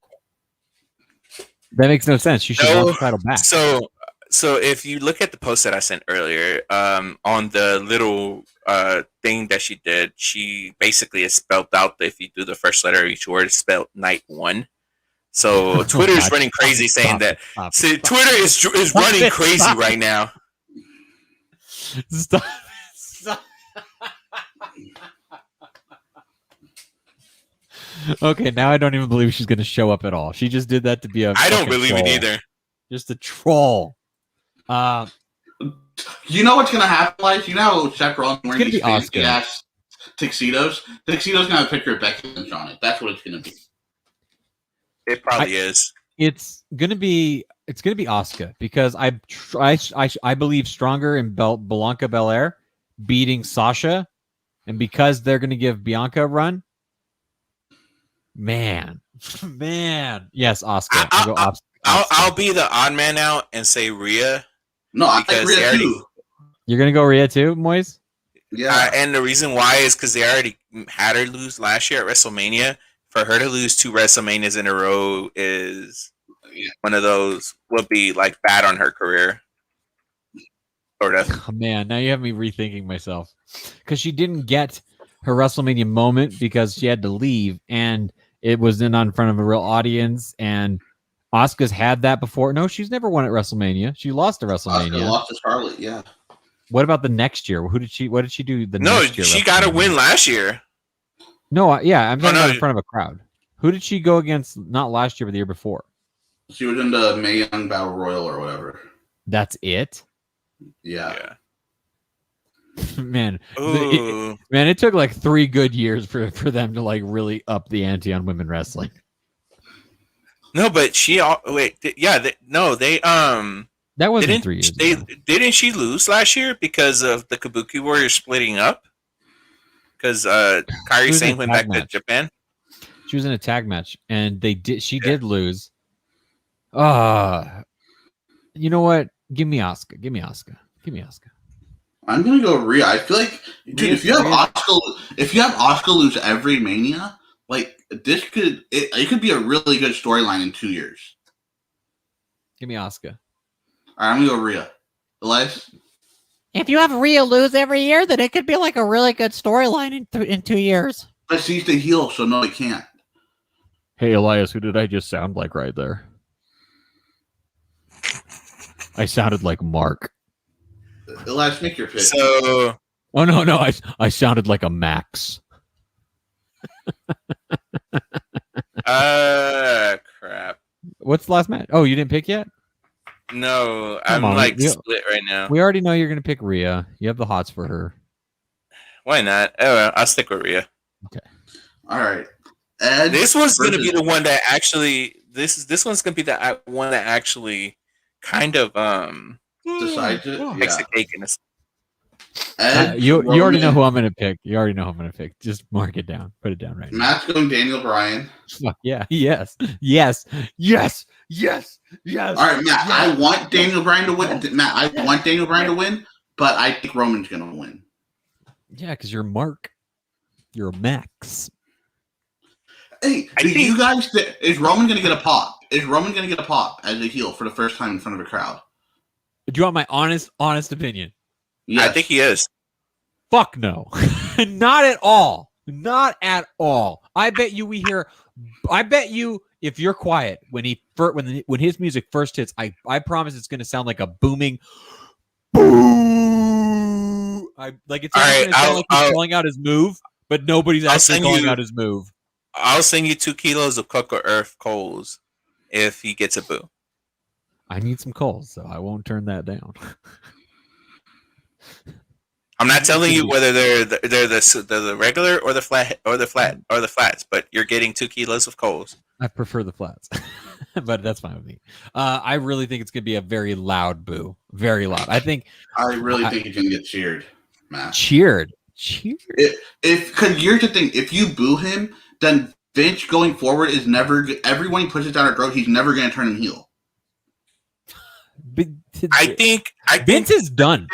S3: That makes no sense. She should want the title back.
S2: So if you look at the post that I sent earlier, on the little thing that she did, she basically has spelled out that if you do the first letter of each word, it's spelled night one. So Twitter is running crazy saying that. See, Twitter is running crazy right now.
S3: Stop. Okay, now I don't even believe she's going to show up at all. She just did that to be a.
S2: I don't believe
S3: troll.
S2: it either.
S3: Just a troll.
S1: You know what's gonna happen, like you know, Seth Rollins wearing these fancy
S3: Asuka.
S1: ass tuxedos. Tuxedo's gonna have a picture of Becky Lynch on it. That's what it's gonna be.
S2: It probably is.
S3: It's gonna be Asuka because I believe stronger in Bianca Belair beating Sasha, and because they're gonna give Bianca a run. Man, yes, Asuka.
S2: I'll be the odd man out and say Rhea.
S1: No, I think Rhea too.
S3: You're gonna go Rhea too, Moise?
S1: Yeah,
S2: and the reason why is because they already had her lose last year at WrestleMania. For her to lose 2 WrestleManias in a row is one of those would be like bad on her career. Sort of.
S3: Oh, man, now you have me rethinking myself because she didn't get her WrestleMania moment because she had to leave and it was in front of a real audience. And Asuka's had that before. No, she's never won at WrestleMania. She lost at WrestleMania.
S1: Asuka lost to Charlotte. Yeah.
S3: What about the next year? What did she do next year?
S2: She got a win last year.
S3: No, yeah, I'm talking about in front of a crowd. Who did she go against? Not last year, but the year before.
S1: She was in the Mae Young Battle Royal or whatever.
S3: That's it.
S1: Yeah.
S3: Man, it took like 3 good years for them to like really up the ante on women wrestling.
S2: No, but that wasn't
S3: 3 years ago.
S2: Didn't she lose last year because of the Kabuki Warriors splitting up? Because Kairi Sane went back to Japan.
S3: She was in a tag match, and she did lose. You know what? Give me Asuka.
S1: I'm gonna go Rhea. I feel like, dude, if you have Asuka lose every Mania, like this it could be a really good storyline in 2 years.
S3: Give me Asuka.
S1: All right, I'm gonna go Rhea. Elias?
S4: If you have Rhea lose every year, then it could be like a really good storyline in 2 years.
S1: But she's the heel, so no, it can't.
S3: Hey, Elias, who did I just sound like right there? I sounded like Mark.
S1: Elias, make your pitch.
S3: Oh no! I sounded like a Max.
S2: Crap.
S3: What's the last match? Oh, you didn't pick yet?
S2: No, I'm split right now.
S3: We already know you're going to pick Rhea. You have the hots for her.
S2: Why not? Oh, well, I'll stick with Rhea.
S3: Okay.
S1: All right. Edge
S2: this one's going to be the one that actually. This one's going to be the one that actually kind of
S1: decides it.
S2: Makes the cake in this.
S3: You already know who I'm going to pick. You already know who I'm going to pick. Just mark it down. Put it down right now.
S1: Matt's going Daniel Bryan.
S3: Yeah. Yes. All
S1: right, Matt. I want Daniel Bryan to win. Matt, I want Daniel Bryan to win, but I think Roman's going to win.
S3: Yeah, because you're Mark. You're a Max.
S1: Hey, you guys? Is Roman going to get a pop? Is Roman going to get a pop as a heel for the first time in front of a crowd?
S3: Do you want my honest opinion?
S2: Yes. I think he is.
S3: Fuck no. Not at all. Not at all. I bet you if you're quiet when his music first hits, I promise it's going to sound like a booming boo. It's going to sound like he's calling out his move, but nobody's actually calling out his move.
S2: I'll send you 2 kilos of Cocoa Earth coals if he gets a boo.
S3: I need some coals, so I won't turn that down.
S2: I'm not telling you whether they're the regular or the flats, but you're getting 2 kilos of coals.
S3: I prefer the flats, but that's fine with me. I really think it's gonna be a very loud boo, very loud.
S1: I really think he's gonna get cheered, Matt.
S3: Cheered.
S1: Because here's the thing: if you boo him, then Vince going forward is never. Everyone he pushes down her throat, he's never gonna turn him heel.
S2: I think
S3: Vince is done.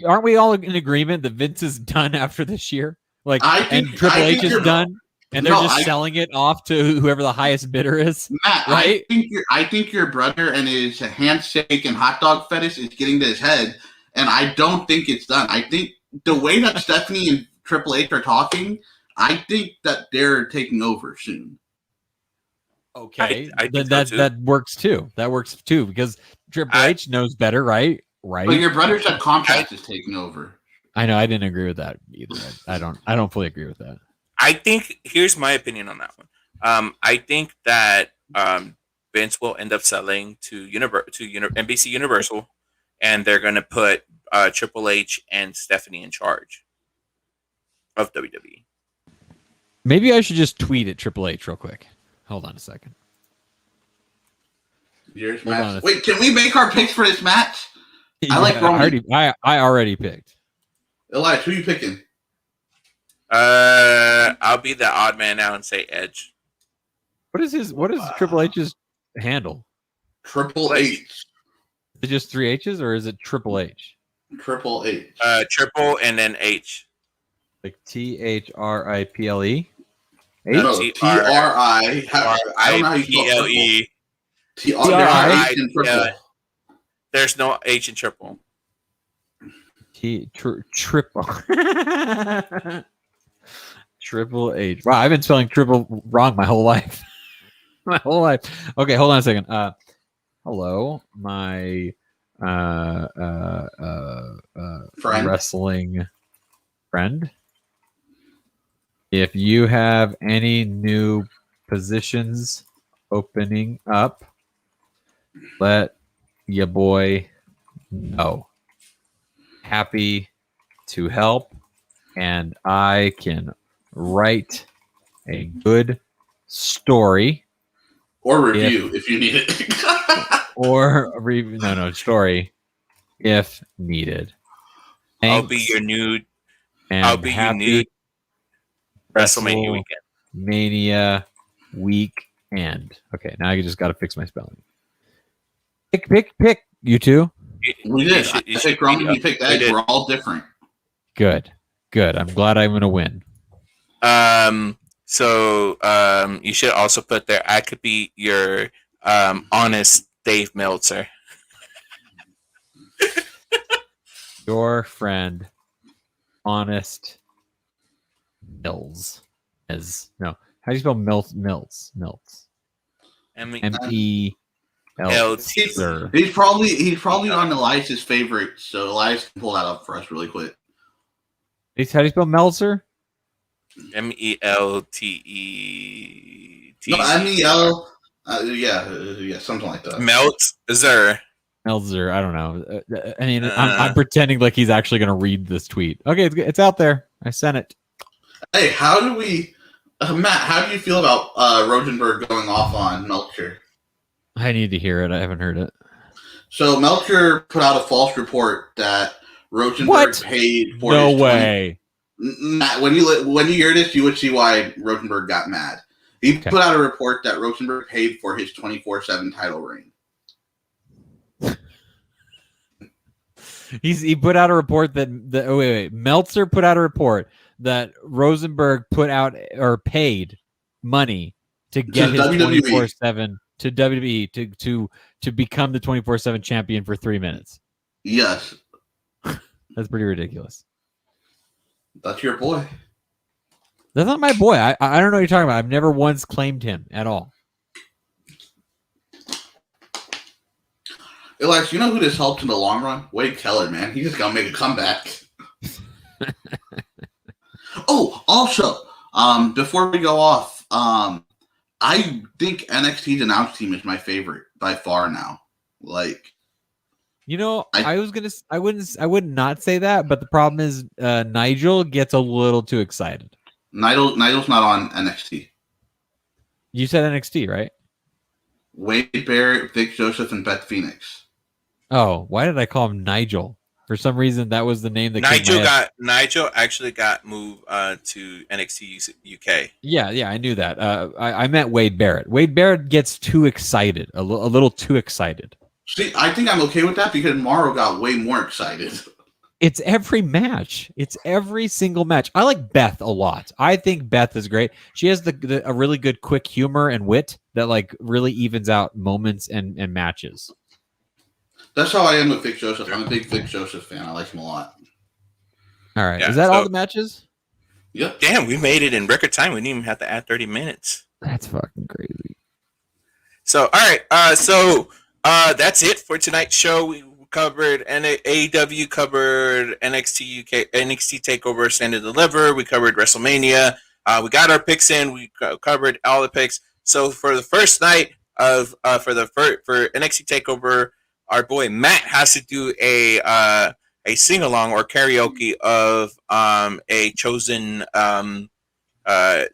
S3: Aren't we all in agreement that Vince is done after this year? And Triple H is done, and they're selling it off to whoever the highest bidder is.
S1: Matt, right? I think your brother and his handshake and hot dog fetish is getting to his head, and I don't think it's done. I think the way that Stephanie and Triple H are talking, I think that they're taking over soon.
S3: Okay, that works too. That works too because Triple H knows better, right? Right.
S1: But your brother said Comcast is taking over.
S3: I know. I didn't agree with that either. I don't fully agree with that.
S2: I think here's my opinion on that one. I think that Vince will end up selling to NBC Universal, and they're going to put Triple H and Stephanie in charge of WWE.
S3: Maybe I should just tweet at Triple H real quick. Hold on a second.
S1: Wait, can we make our picks for this match? I like Roman.
S3: I already picked.
S1: Elias, who are you picking?
S2: I'll be the odd man out and say Edge.
S3: What is Triple H's handle?
S1: Triple H.
S3: Is it just 3 H's or is it Triple H?
S1: Triple H.
S2: Triple and then H.
S3: Like THRIPLE?
S1: No, TRI. I don't know how you spell triple.
S2: There's no H in triple.
S3: Triple. Triple H. Wow, I've been spelling triple wrong my whole life. My whole life. Okay, hold on a second. Hello, my wrestling friend. If you have any new positions opening up, let your boy know. Happy to help, and I can write a good story
S1: or review if you need it,
S3: story if needed. Thanks,
S2: I'll be your new WrestleMania weekend.
S3: Mania weekend. Okay, now I just got to fix my spelling. Pick, you two.
S1: We did. I picked Roman, you picked Edge. We're all different.
S3: Good. I'm glad I'm going to win.
S2: So you should also put there, I could be your honest Dave Meltzer.
S3: Your friend, Honest Mills. How do you spell Mills? MELTZ.
S1: He's probably on Elias's favorite, so Elias can pull that up for us really quick.
S3: How do you spell Meltzer?
S2: MELTE.
S1: No, MEL. Yeah, something like that.
S2: Meltzer.
S3: I don't know. I mean, I'm pretending like he's actually going to read this tweet. Okay, it's out there. I sent it.
S1: Hey, how do we, Matt? How do you feel about Rosenberg going off on Meltzer?
S3: I need to hear it. I haven't heard it.
S1: So Meltzer put out a false report that Rosenberg paid for.
S3: No way.
S1: Matt, when you hear this, you would see why Rosenberg got mad. He put out a report that Rosenberg paid for his 24/7 title reign.
S3: He put out a report that Meltzer put out a report that Rosenberg put out or paid money to get his 24/7 to WWE to become the 24/7 champion for 3 minutes.
S1: Yes.
S3: That's pretty ridiculous.
S1: That's your boy.
S3: That's not my boy. I don't know what you're talking about. I've never once claimed him at all.
S1: Elias, you know who this helped in the long run? Wade Keller, man. He's just gonna make a comeback. Oh, also, before we go off, I think NXT's announce team is my favorite by far now. Like,
S3: you know, I would not say that, but the problem is Nigel gets a little too excited.
S1: Nigel's not on NXT.
S3: You said NXT, right?
S1: Wade Barrett, Vic Joseph, and Beth Phoenix.
S3: Oh, why did I call him Nigel? For some reason, that was the name that
S2: Nigel actually got moved to NXT UK.
S3: Yeah, I knew that. I meant Wade Barrett. Wade Barrett gets too excited, a little too excited.
S1: See, I think I'm okay with that because Morrow got way more excited.
S3: It's every match. It's every single match. I like Beth a lot. I think Beth is great. She has a really good quick humor and wit that like really evens out moments and matches.
S1: That's how I am with Vic Joseph. I'm a big Vic Joseph fan. I like him a lot.
S3: All right. Is that all the matches?
S1: Yep.
S2: Damn, we made it in record time. We didn't even have to add 30 minutes.
S3: That's fucking crazy.
S2: So, all right. That's it for tonight's show. We covered AEW, covered NXT UK, NXT Takeover, Stand and Deliver. We covered WrestleMania. We got our picks in. We covered all the picks. So for the first night of for NXT Takeover, our boy Matt has to do a sing along or karaoke of a chosen a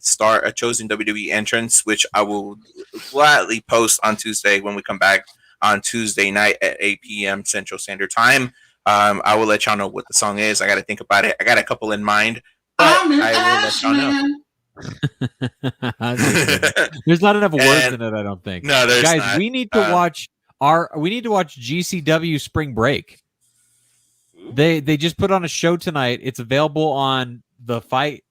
S2: chosen WWE entrance, which I will gladly post on Tuesday when we come back on Tuesday night at 8 p.m. Central Standard Time. I will let y'all know what the song is. I got to think about it. I got a couple in mind, but I will let y'all know.
S3: There's not enough words in it, I don't think.
S2: No, there's
S3: guys.
S2: Not.
S3: We need to watch GCW Spring Break. They just put on a show tonight. It's available on the Fight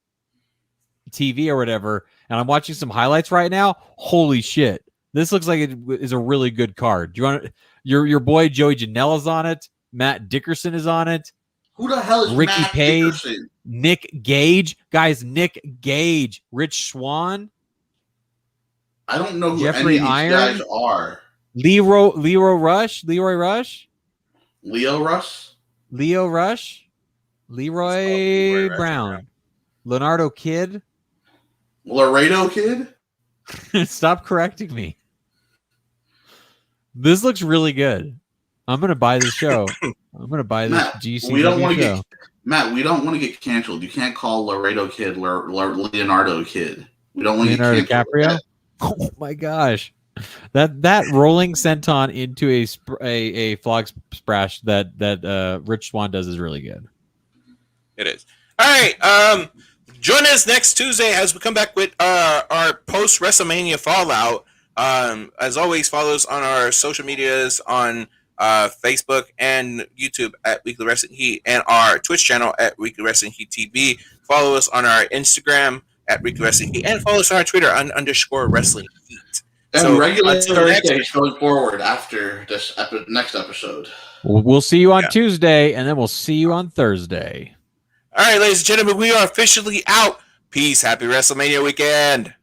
S3: TV or whatever, and I'm watching some highlights right now. Holy shit! This looks like it is a really good card. Do you want your boy Joey Janela's on it? Matt Dickerson is on it.
S1: Who the hell is
S3: Ricky
S1: Matt
S3: Page?
S1: Dickerson?
S3: Nick Gage, guys. Nick Gage, Rich Swann.
S1: I don't know who
S3: Jeffrey
S1: any of these
S3: Iron?
S1: guys are.
S3: Leroy Rush,
S1: Leo Russ,
S3: Leroy Brown, Leonardo Kidd.
S1: Laredo Kid.
S3: Stop correcting me. This looks really good. I'm gonna buy this show. I'm gonna buy this GCW
S1: we don't want to
S3: show.
S1: get Matt. We don't want to get canceled. You can't call Laredo Kid Leonardo Kid. We don't want to get
S3: Leonardo
S1: canceled.
S3: DiCaprio. Oh my gosh, that rolling senton into a frog splash that Rich Swann does is really good.
S2: It is. All right. Join us next Tuesday as we come back with our post WrestleMania fallout. As always, follow us on our social medias on Facebook and YouTube at Weekly Wrestling Heat and our Twitch channel at Weekly Wrestling Heat TV. Follow us on our Instagram at Weekly Wrestling Heat and follow us on our Twitter on _Wrestling Heat.
S1: And regular Thursdays going forward after this next episode.
S3: We'll see you on Tuesday, and then we'll see you on Thursday.
S2: All right, ladies and gentlemen, we are officially out. Peace. Happy WrestleMania weekend.